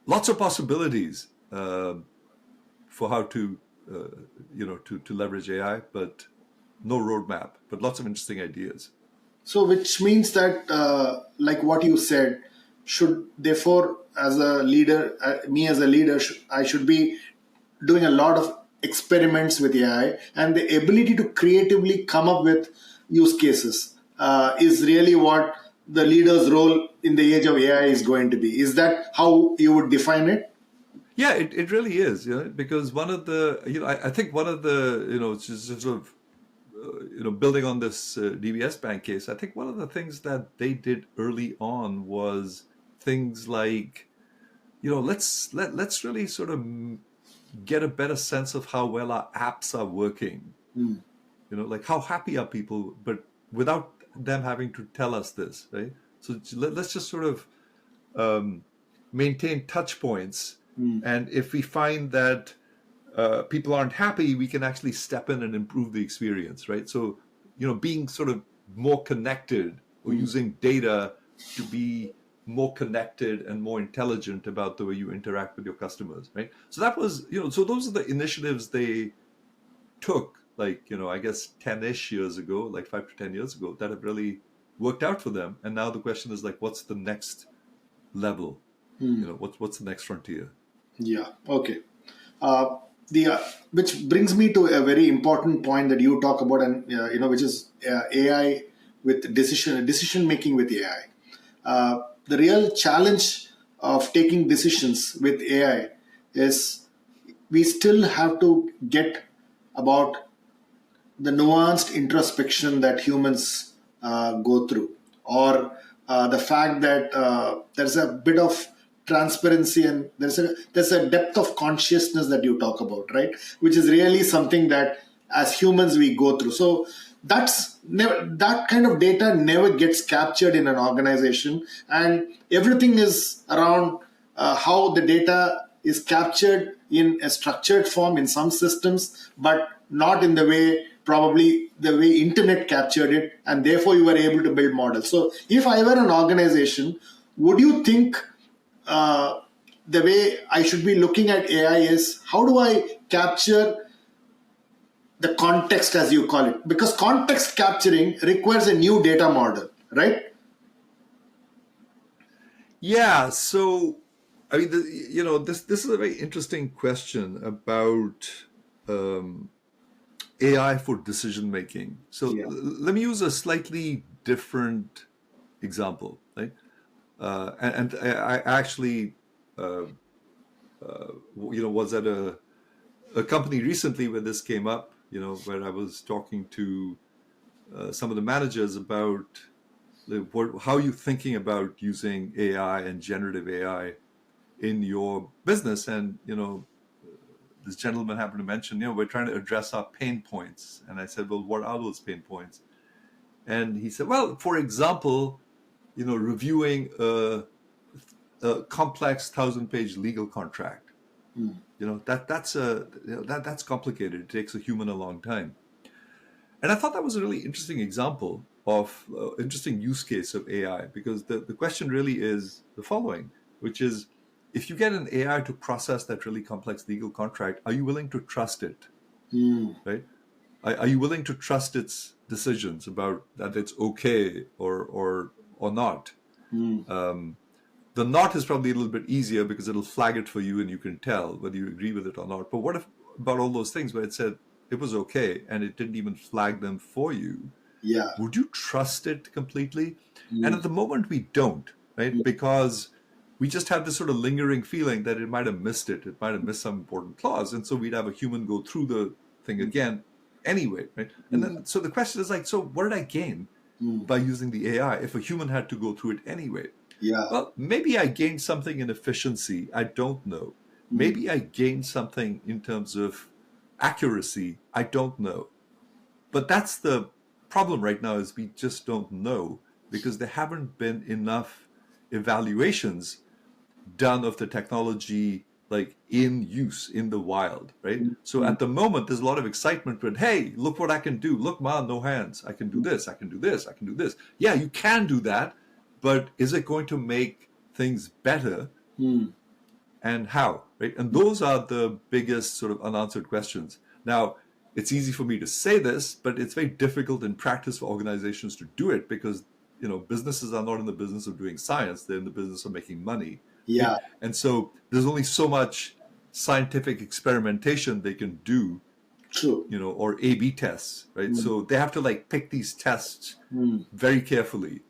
lots of possibilities. for how to, to leverage AI, but no roadmap, but lots of interesting ideas. So, which means that, like what you said, should therefore, as a leader, me as a leader, I should be doing a lot of experiments with AI, and the ability to creatively come up with use cases is really what the leader's role in the age of AI is going to be. Is that how you would define it? Yeah, it really is, because one of the, I think one of the, just sort of, building on this DBS Bank case, I think one of the things that they did early on was things like, let's really sort of get a better sense of how well our apps are working. Like how happy are people, but without them having to tell us this, right? So let's just sort of maintain touch points. And if we find that people aren't happy, we can actually step in and improve the experience, right? So, being sort of more connected or using data to be more connected and more intelligent about the way you interact with your customers, right? So that was, so those are the initiatives they took, like, I guess 10-ish years ago, like 5 to 10 years ago, that have really worked out for them. And now the question is like, what's the next level? What's the next frontier? Yeah. Okay. Which brings me to a very important point that you talk about, and which is AI with decision making with AI. The real challenge of taking decisions with AI is we still have to get about the nuanced introspection that humans go through, or the fact that there's a bit of transparency, and there's a depth of consciousness that you talk about, right? Which is really something that as humans we go through. So that kind of data never gets captured in an organization, and everything is around how the data is captured in a structured form in some systems, but not in the way probably the way internet captured it, and therefore you were able to build models. So if I were an organization, would you think the way I should be looking at AI is, how do I capture the context, as you call it? Because context capturing requires a new data model, right? Yeah. So, I mean, this is a very interesting question about AI for decision making. So let me use a slightly different example, right? And I actually, was at a company recently where this came up, where I was talking to some of the managers about how you're thinking about using AI and generative AI in your business. And, this gentleman happened to mention, we're trying to address our pain points. And I said, well, what are those pain points? And he said, well, for example, reviewing a complex 1,000-page legal contract. That's complicated. It takes a human a long time. And I thought that was a really interesting example of interesting use case of AI, because the question really is the following, which is, if you get an AI to process that really complex legal contract, are you willing to trust it? Right? Are you willing to trust its decisions about that it's okay or not? The not is probably a little bit easier because it'll flag it for you and you can tell whether you agree with it or not. But what if about all those things where it said it was okay and it didn't even flag them for you? Yeah. Would you trust it completely? And at the moment we don't, right? Because we just have this sort of lingering feeling that it might have missed it. It might have missed some important clause. And so we'd have a human go through the thing again anyway, right? And then, so the question is like, so what did I gain by using the AI if a human had to go through it anyway? Yeah. Well, maybe I gained something in efficiency. I don't know. Maybe I gained something in terms of accuracy. I don't know. But that's the problem right now, is we just don't know, because there haven't been enough evaluations done of the technology, like in use in the wild, right? So at the moment, there's a lot of excitement with, hey, look what I can do. Look, man, no hands. I can do this. I can do this. I can do this. Yeah, you can do that. But is it going to make things better? And how? Right? right? And those are the biggest sort of unanswered questions. Now, it's easy for me to say this, but it's very difficult in practice for organizations to do it because, businesses are not in the business of doing science. They're in the business of making money. Yeah. Right? And so there's only so much scientific experimentation they can do, True. or A/B tests, right? So they have to pick these tests very carefully,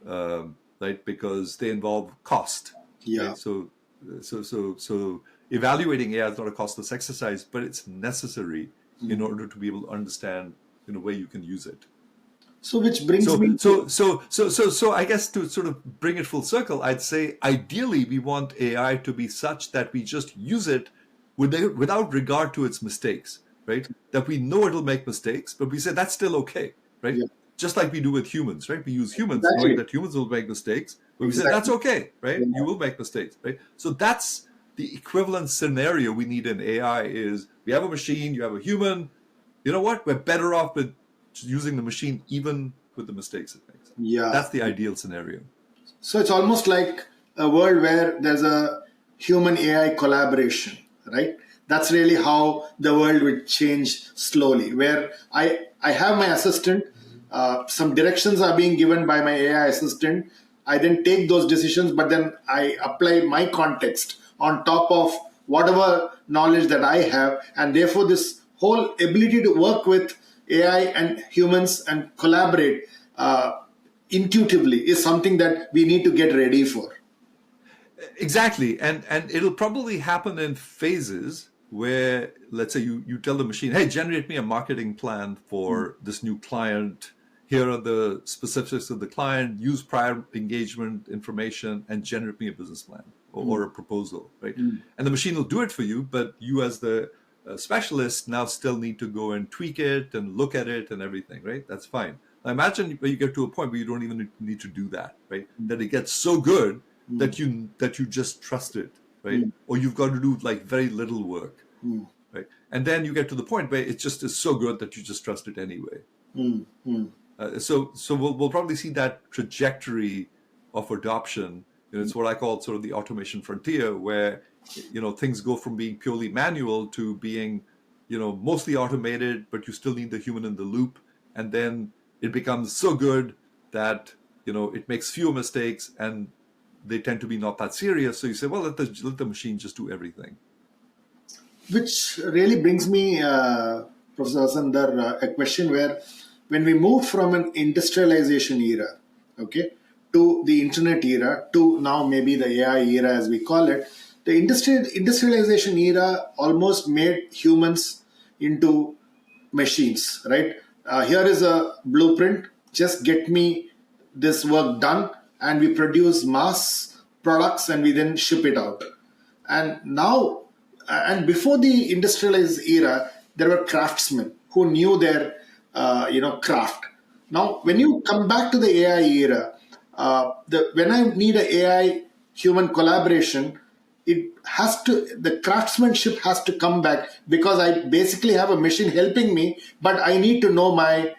right? Because they involve cost. Yeah. Right? So evaluating AI is not a costless exercise, but it's necessary in order to be able to understand, where you can use it. So which brings me So I guess to sort of bring it full circle, I'd say ideally we want AI to be such that we just use it without regard to its mistakes, right? That we know it'll make mistakes, but we say that's still okay, right? Yeah. Just like we do with humans, right? We use humans Exactly. knowing that humans will make mistakes, but we say that's okay, right? Yeah. You will make mistakes, right? So that's the equivalent scenario we need in AI is we have a machine, you have a human. You know what? We're better off with using the machine even with the mistakes it makes. Yeah. That's the ideal scenario. So it's almost like a world where there's a human AI collaboration, right? That's really how the world would change slowly, where I have my assistant, some directions are being given by my AI assistant. I then take those decisions, but then I apply my context on top of whatever knowledge that I have. And therefore, this whole ability to work with AI and humans and collaborate intuitively is something that we need to get ready for. Exactly. And it'll probably happen in phases where, let's say you tell the machine, hey, generate me a marketing plan for this new client. Here are the specifics of the client, use prior engagement information and generate me a business plan or a proposal, right? And the machine will do it for you, but you as the specialist now still need to go and tweak it and look at it and everything, right? That's fine. Now imagine when you get to a point where you don't even need to do that, right? That it gets so good that you just trust it, right? Or you've got to do very little work, right? And then you get to the point where it just is so good that you just trust it anyway. So we'll probably see that trajectory of adoption. It's what I call sort of the automation frontier, where things go from being purely manual to being mostly automated, but you still need the human in the loop, and then it becomes so good that it makes fewer mistakes and they tend to be not that serious. So you say, well, let the machine just do everything. Which really brings me, Professor Vasant Dhar, a question where when we move from an industrialization era, okay, to the internet era, to now maybe the AI era as we call it, the industrialization era almost made humans into machines, right? Here is a blueprint, just get me this work done, and we produce mass products and we then ship it out. And now, and before the industrialized era, there were craftsmen who knew their craft. Now, when you come back to the AI era, when I need an AI human collaboration, the craftsmanship has to come back, because I basically have a machine helping me, but I need to know my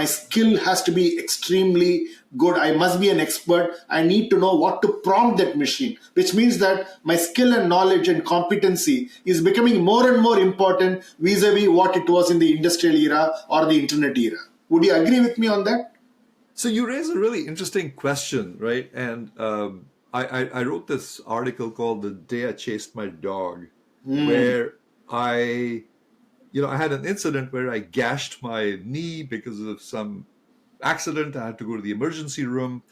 skill has to be extremely good. I must be an expert. I need to know what to prompt that machine, which means that my skill and knowledge and competency is becoming more and more important vis-a-vis what it was in the industrial era or the internet era. Would you agree with me on that? So you raise a really interesting question, right? And I wrote this article called "The Day I Chased My Dog," where I had an incident where I gashed my knee because of some accident. I had to go to the emergency room.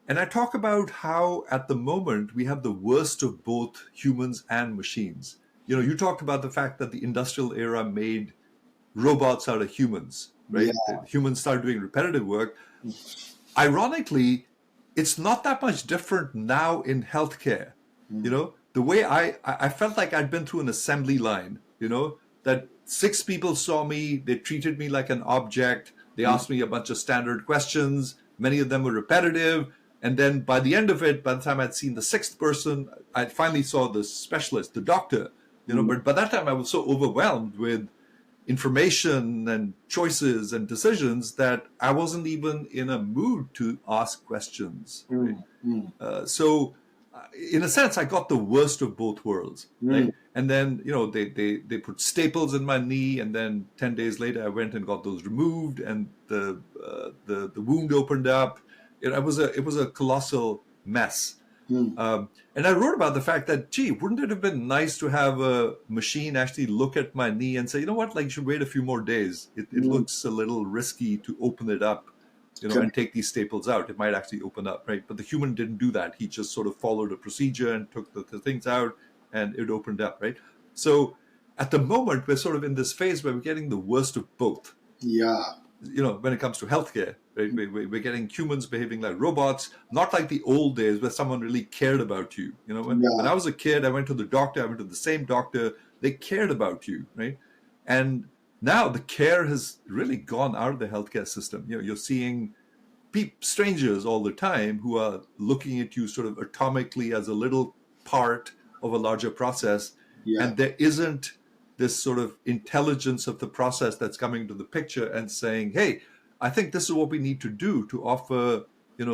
And I talk about how at the moment we have the worst of both humans and machines. You talked about the fact that the industrial era made robots out of humans, right? Yeah. Humans started doing repetitive work. Ironically, it's not that much different now in healthcare. The way I felt like I'd been through an assembly line, that 6 people saw me, they treated me like an object, they asked me a bunch of standard questions, many of them were repetitive, and then by the end of it, by the time I'd seen the 6th person, I finally saw the specialist, the doctor, but by that time I was so overwhelmed with information and choices and decisions that I wasn't even in a mood to ask questions. Right? So in a sense, I got the worst of both worlds. Right? And then, they put staples in my knee, and then 10 days later, I went and got those removed, and the wound opened up. It was a colossal mess. And I wrote about the fact that, gee, wouldn't it have been nice to have a machine actually look at my knee and say, you know what, like, you should wait a few more days. It looks a little risky to open it up, and take these staples out. It might actually open up, right? But the human didn't do that. He just sort of followed a procedure and took the things out, and it opened up, right? So at the moment, we're sort of in this phase where we're getting the worst of both. Yeah. When it comes to healthcare, right? We're getting humans behaving like robots, not like the old days where someone really cared about you. When I was a kid, I went to the doctor, I went to the same doctor, they cared about you, right? And now the care has really gone out of the healthcare system. You're seeing strangers all the time who are looking at you sort of atomically as a little part of a larger process. Yeah. And there isn't this sort of intelligence of the process that's coming to the picture and saying, hey, I think this is what we need to do to offer,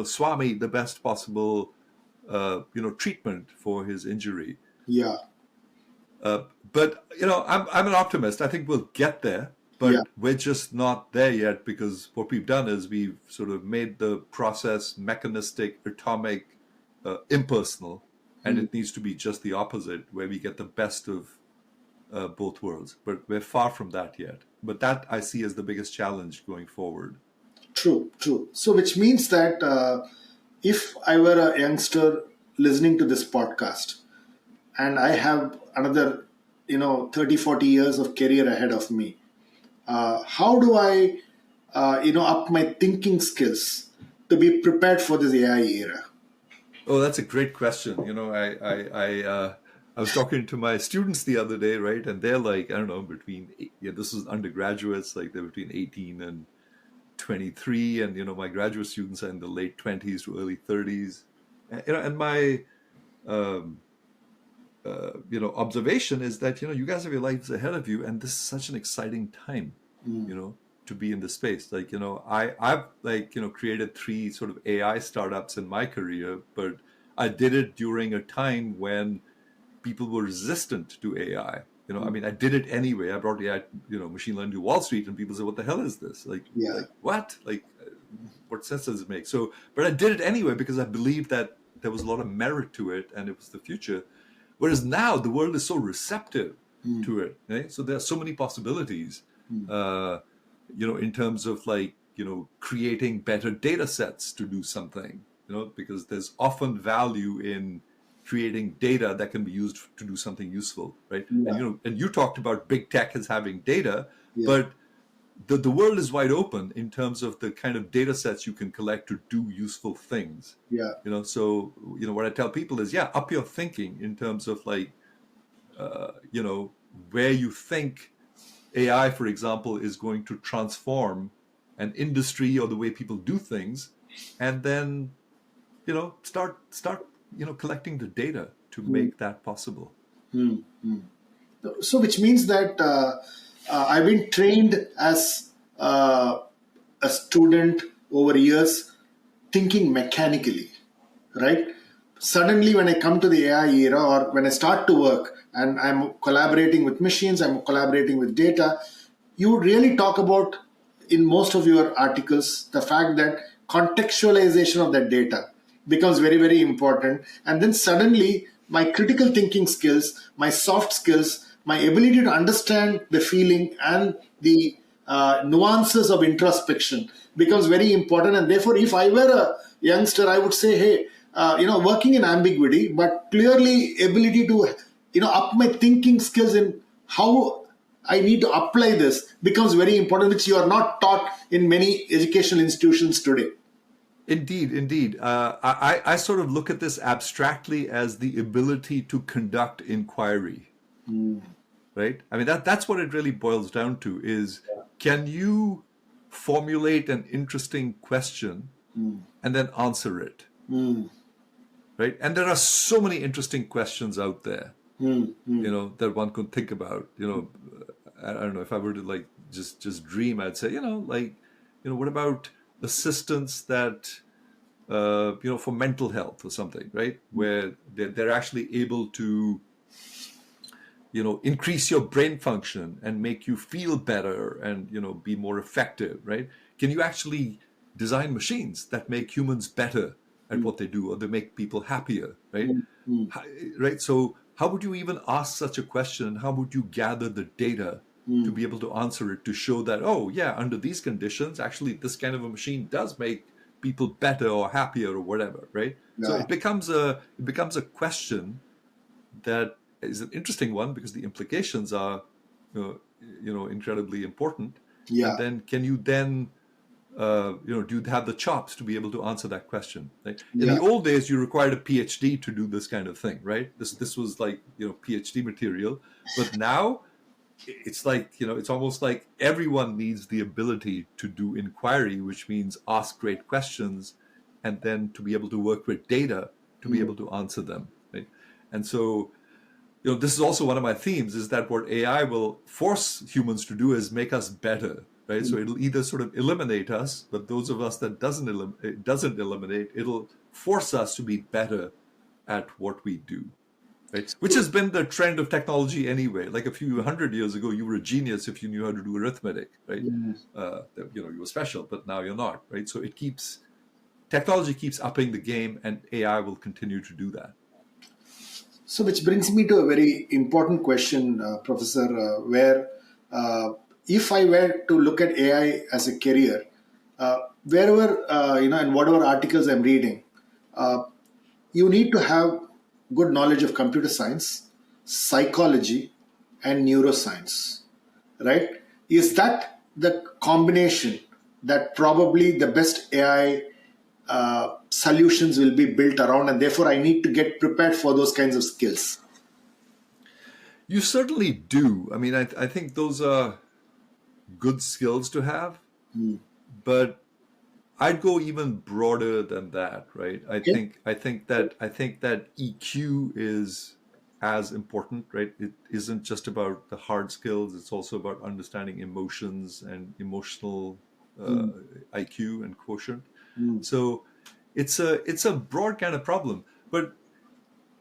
Swami the best possible, treatment for his injury. Yeah. But I'm an optimist. I think we'll get there, but we're just not there yet, because what we've done is we've sort of made the process mechanistic, atomic, impersonal, and it needs to be just the opposite, where we get the best of both worlds. But we're far from that yet. But that I see as the biggest challenge going forward. True. So which means that if I were a youngster listening to this podcast, and I have another 30, 40 years of career ahead of me, how do I up my thinking skills to be prepared for this AI era? Oh, that's a great question. I was talking to my students the other day, right? And they're like, I don't know, this is undergraduates, like they're between 18 and 23. And, my graduate students are in the late 20s to early 30s. And my, observation is that, you guys have your lives ahead of you. And this is such an exciting time, to be in this space. Like, I've created 3 sort of AI startups in my career, but I did it during a time when people were resistant to AI. I did it anyway. I brought AI, machine learning to Wall Street, and people said, what the hell is this? Like what? What sense does it make? So, but I did it anyway because I believed that there was a lot of merit to it and it was the future. Whereas now the world is so receptive to it. Right? So there are so many possibilities, in terms of creating better data sets to do something, because there's often value in creating data that can be used to do something useful, right? Yeah. And you talked about big tech as having data, but the world is wide open in terms of the kind of data sets you can collect to do useful things. Yeah. So what I tell people is, up your thinking in terms of where you think AI, for example, is going to transform an industry or the way people do things, and then start collecting the data to make that possible. So which means that I've been trained as a student over years thinking mechanically, right? Suddenly when I come to the AI era, or when I start to work and I'm collaborating with machines, I'm collaborating with data, you would really talk about, in most of your articles, the fact that contextualization of that data becomes very, very important. And then suddenly my critical thinking skills, my soft skills, my ability to understand the feeling and the nuances of introspection becomes very important. And therefore, if I were a youngster, I would say, hey, working in ambiguity, but clearly ability to, up my thinking skills in how I need to apply this becomes very important, which you are not taught in many educational institutions today. Indeed. I sort of look at this abstractly as the ability to conduct inquiry, right? That's what it really boils down to is, can you formulate an interesting question and then answer it, right? And there are so many interesting questions out there, that one could think about. I don't know, if I were to just dream, I'd say, what about assistants that for mental health or something, right? Where they're actually able to, increase your brain function and make you feel better and, be more effective, right? Can you actually design machines that make humans better at what they do, or they make people happier, right? Right. So how would you even ask such a question? How would you gather the data to be able to answer it, to show that, oh yeah, under these conditions, actually this kind of a machine does make people better or happier or whatever, right? So Yeah. it becomes a question that is an interesting one, because the implications are incredibly important. Yeah. And then can you then do you have the chops to be able to answer that question, right? In Yeah. the old days, you required a PhD to do this kind of thing, right? This was like PhD material. But now it's like, it's almost like everyone needs the ability to do inquiry, which means ask great questions and then to be able to work with data to be able to answer them, right? And so this is also one of my themes, is that what AI will force humans to do is make us better, right? So it'll either sort of eliminate us, but those of us that it doesn't eliminate, it'll force us to be better at what we do, right? Which has been the trend of technology anyway. Like a few hundred years ago, you were a genius if you knew how to do arithmetic, right? You were special, but now you're not, right? So technology keeps upping the game, and AI will continue to do that. So, which brings me to a very important question, Professor, where if I were to look at AI as a career, wherever, in whatever articles I'm reading, you need to have good knowledge of computer science, psychology, and neuroscience, right? Is that the combination that probably the best AI solutions will be built around, and therefore I need to get prepared for those kinds of skills? You certainly do. I mean, I think those are good skills to have, but I'd go even broader than that, right? I think that EQ is as important, right? It isn't just about the hard skills; it's also about understanding emotions and emotional IQ and quotient. So it's a broad kind of problem. But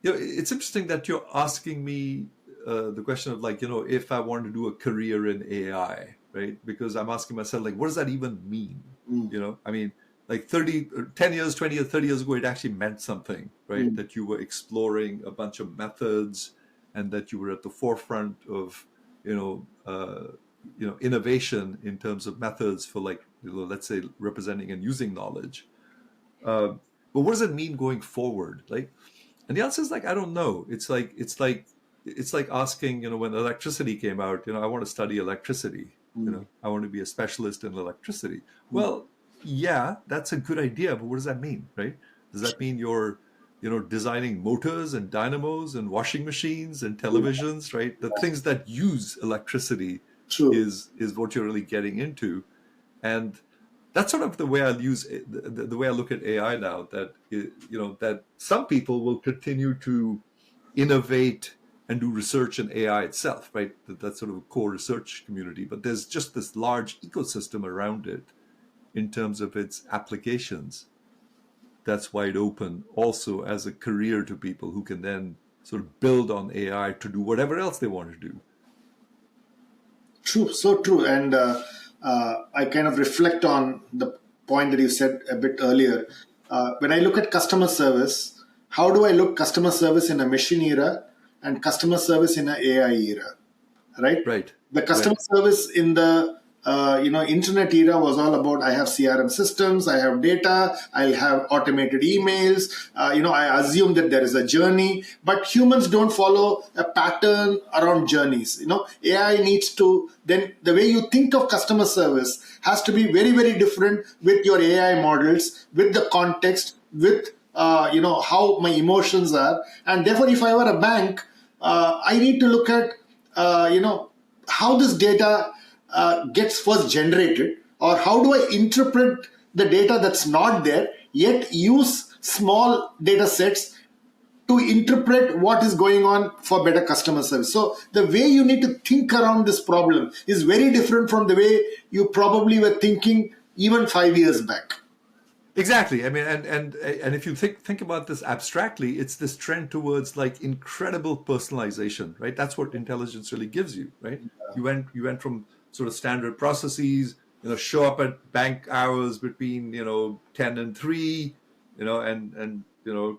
it's interesting that you're asking me the question of, like, if I want to do a career in AI, right? Because I'm asking myself, like, what does that even mean? I mean, like 10 years, 20 years, 30 years ago, it actually meant something, right? That you were exploring a bunch of methods, and that you were at the forefront of, innovation in terms of methods for, like, let's say, representing and using knowledge. But what does it mean going forward? Like, and the answer is, like, I don't know. It's like asking, when electricity came out, I want to study electricity. I want to be a specialist in electricity. Well, yeah, that's a good idea, but what does that mean, right? Does that mean you're, designing motors and dynamos and washing machines and televisions, right? The things that use electricity is what you're really getting into. And that's sort of the way the way I look at AI now, that, that some people will continue to innovate and do research in AI itself, right? That's sort of a core research community, but there's just this large ecosystem around it in terms of its applications that's wide open also as a career to people who can then sort of build on AI to do whatever else they want to do. True, so true. And I kind of reflect on the point that you said a bit earlier. When I look at customer service, how do I look customer service in a machine era and customer service in an AI era, right? Right. The customer service in the internet era was all about, I have CRM systems, I have data, I'll have automated emails. I assume that there is a journey, but humans don't follow a pattern around journeys. AI needs to, then the way you think of customer service has to be very, very different with your AI models, with the context, with how my emotions are. And therefore, if I were a bank, I need to look at how this data gets first generated, or how do I interpret the data that's not there, yet use small data sets to interpret what is going on for better customer service. So the way you need to think around this problem is very different from the way you probably were thinking even 5 years back. Exactly. I mean, and if you think about this abstractly, it's this trend towards like incredible personalization, right? That's what intelligence really gives you, right? You went from sort of standard processes, show up at bank hours between 10 and 3, and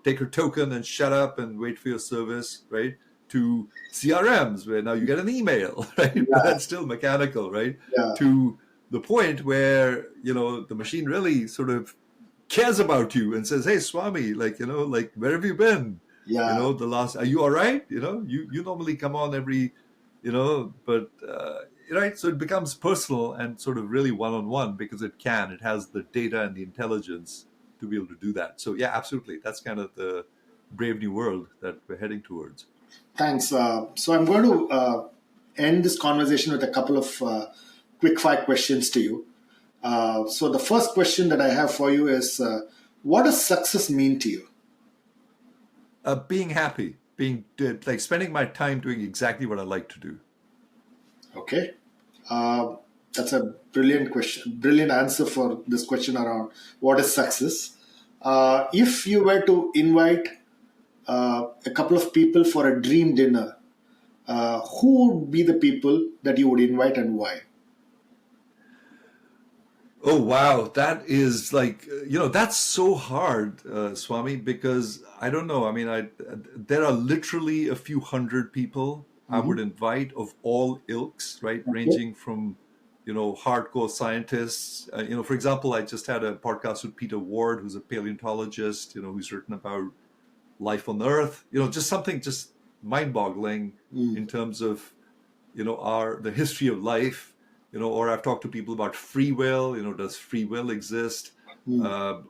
take your token and shut up and wait for your service, right? To CRMs where now you get an email, right? But Yeah, that's still mechanical, right? yeah, To the point where the machine really sort of cares about you and says, "Hey, Swami, like where have you been? yeah. The last, are you all right? You normally come on every, but right. So it becomes personal and sort of really one-on-one because it has the data and the intelligence to be able to do that. So yeah, absolutely, that's kind of the brave new world that we're heading towards. Thanks. So I'm going to end this conversation with a couple of quick fire questions to you. So the first question that I have for you is, what does success mean to you? Being happy, like spending my time doing exactly what I like to do. Okay. Uh, that's a brilliant question, brilliant answer for this question around what is success. If you were to invite a couple of people for a dream dinner, who would be the people that you would invite and why? Oh wow, that is like that's so hard, Swami, because I don't know. I mean, there are literally a few hundred people I Mhm. would invite of all ilks, right, Okay. ranging from hardcore scientists. For example, I just had a podcast with Peter Ward, who's a paleontologist, who's written about life on Earth. Just something just mind-boggling Mm. in terms of the history of life, or I've talked to people about free will. Does free will exist? Mm.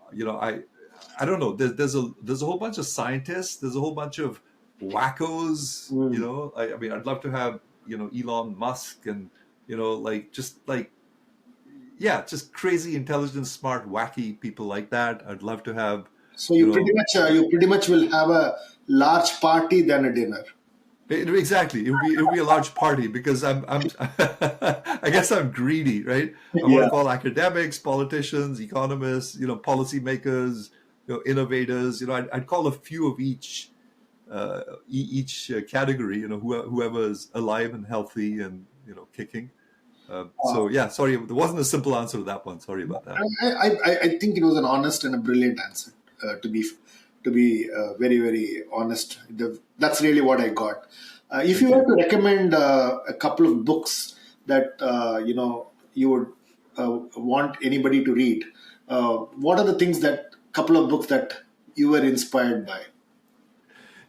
I don't know. There's a whole bunch of scientists. There's a whole bunch of wackos. Mm. I mean, I'd love to have Elon Musk and yeah, just crazy, intelligent, smart, wacky people like that. I'd love to have So you know you pretty much will have a large party than a dinner. Exactly. It would be a large party because I'm I guess I'm greedy, right? I want Yeah. to call academics, politicians, economists, policymakers, innovators. I'd call a few of each category. Whoever is alive and healthy and kicking. Uh, So yeah, sorry, there wasn't a simple answer to that one. Sorry about that. I think it was an honest and a brilliant answer. To be very very honest, that's really what I got. If you Thank were you. to recommend a couple of books that you would want anybody to read, what are the things that couple of books that you were inspired by?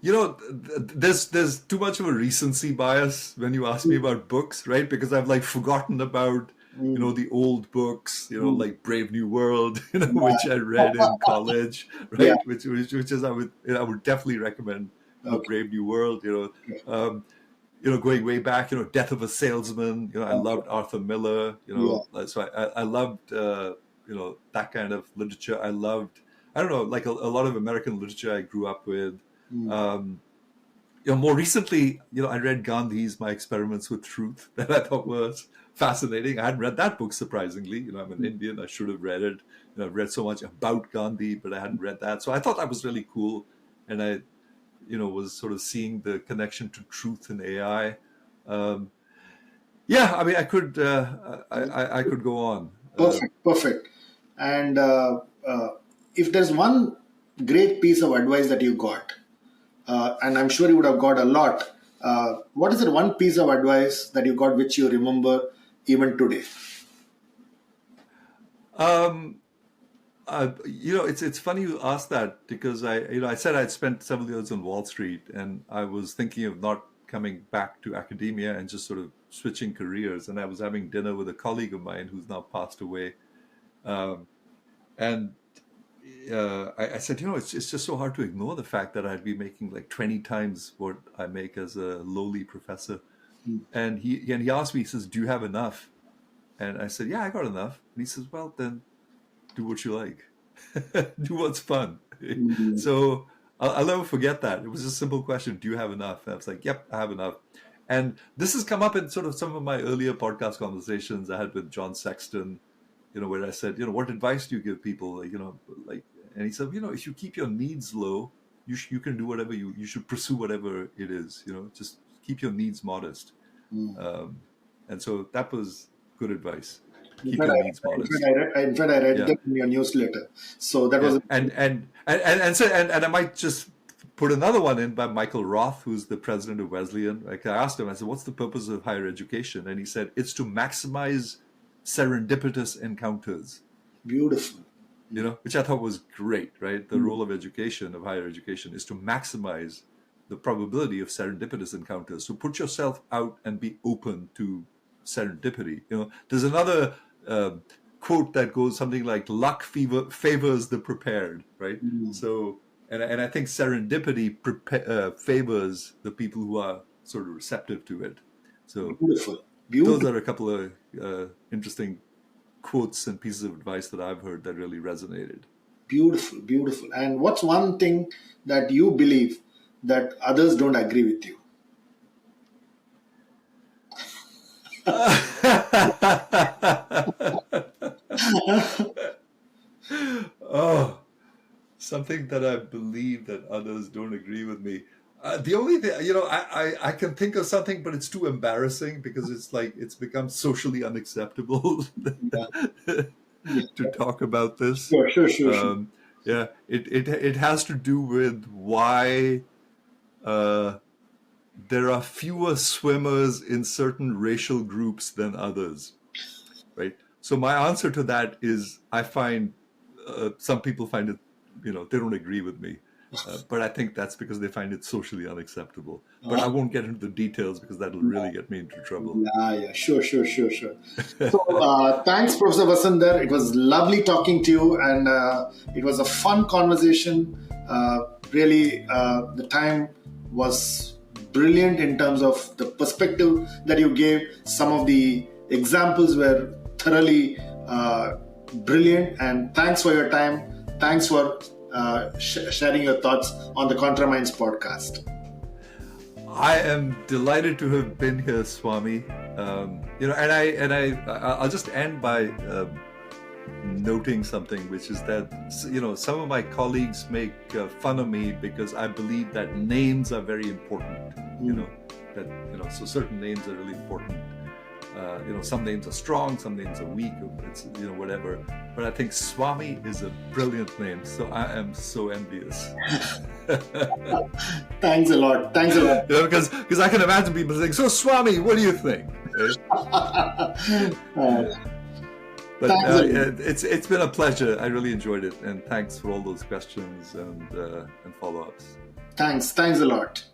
There's too much of a recency bias when you ask me about books, right? Because I've like forgotten about Mm. the old books, Mm. like Brave New World, which I Yeah. read in college, Yeah. right? Which is I would definitely recommend Okay. Brave New World. Okay. Going way back, Death of a Salesman. I Okay. loved Arthur Miller. Yeah. So I loved that kind of literature. I don't know, like a lot of American literature I grew up with. Mm. Um, More recently, I read Gandhi's My Experiments with Truth that I thought was fascinating. I hadn't read that book, surprisingly. I'm an Indian. I should have read it. I've read so much about Gandhi, but I hadn't read that. So I thought that was really cool. And I, was sort of seeing the connection to truth in AI. Um, yeah, I mean, I could go on. Perfect, perfect. And if there's one great piece of advice that you got, and I'm sure you would have got a lot, what is the one piece of advice that you got which you remember even today? Um, it's funny you asked that because I said I'd spent several years on Wall Street and I was thinking of not coming back to academia and just sort of switching careers. And I was having dinner with a colleague of mine who's now passed away, um, and I said, it's just so hard to ignore the fact that I'd be making like 20 times what I make as a lowly professor. And he asked me, he says, "Do you have enough?" And I said, "Yeah, I got enough." And he says, "Well, then do what you like, do what's fun." Mm. So I'll never forget that. It was a simple question: "Do you have enough?" And I was like, "Yep, I have enough." And this has come up in sort of some of my earlier podcast conversations I had with John Sexton, where I said, what advice do you give people? And he said, if you keep your needs low, you can do whatever you should pursue whatever it is, just keep your needs modest. And so that was good advice. Keep your needs modest. In fact, I read that in your newsletter. So that was and I might just put another one in by Michael Roth, who's the president of Wesleyan. Like, I asked him, I said, what's the purpose of higher education? And he said, it's to maximize serendipitous encounters. Beautiful. Which I thought was great, right? The role of education, of higher education, is to maximize the probability of serendipitous encounters. So put yourself out and be open to serendipity. There's another quote that goes something like, luck favors the prepared, right? So, and I think serendipity favors the people who are sort of receptive to it. So beautiful. Those are a couple of interesting quotes and pieces of advice that I've heard that really resonated. Beautiful, beautiful. And what's one thing that you believe that others don't agree with you? Oh, something that I believe that others don't agree with me. The only thing, I can think of something, but it's too embarrassing because it's become socially unacceptable to talk about this. Sure. Yeah, it has to do with why there are fewer swimmers in certain racial groups than others, right? So my answer to that is, I find some people find it, they don't agree with me. But I think that's because they find it socially unacceptable. But I won't get into the details because that'll really get me into trouble. Yeah, sure. So thanks, Professor Vasant Dhar. It was lovely talking to you, and it was a fun conversation. Really, the time was brilliant in terms of the perspective that you gave. Some of the examples were thoroughly brilliant, and thanks for your time. Thanks for sharing your thoughts on the ContraMinds podcast. I am delighted to have been here, Swami. I'll just end by noting something, which is that some of my colleagues make fun of me because I believe that names are very important. So certain names are really important. Some names are strong, some names are weak, it's, whatever. But I think Swami is a brilliant name, so I am so envious. Thanks a lot. Because I can imagine people saying, so Swami, what do you think? But it's been a pleasure. I really enjoyed it, and thanks for all those questions and follow-ups. Thanks a lot.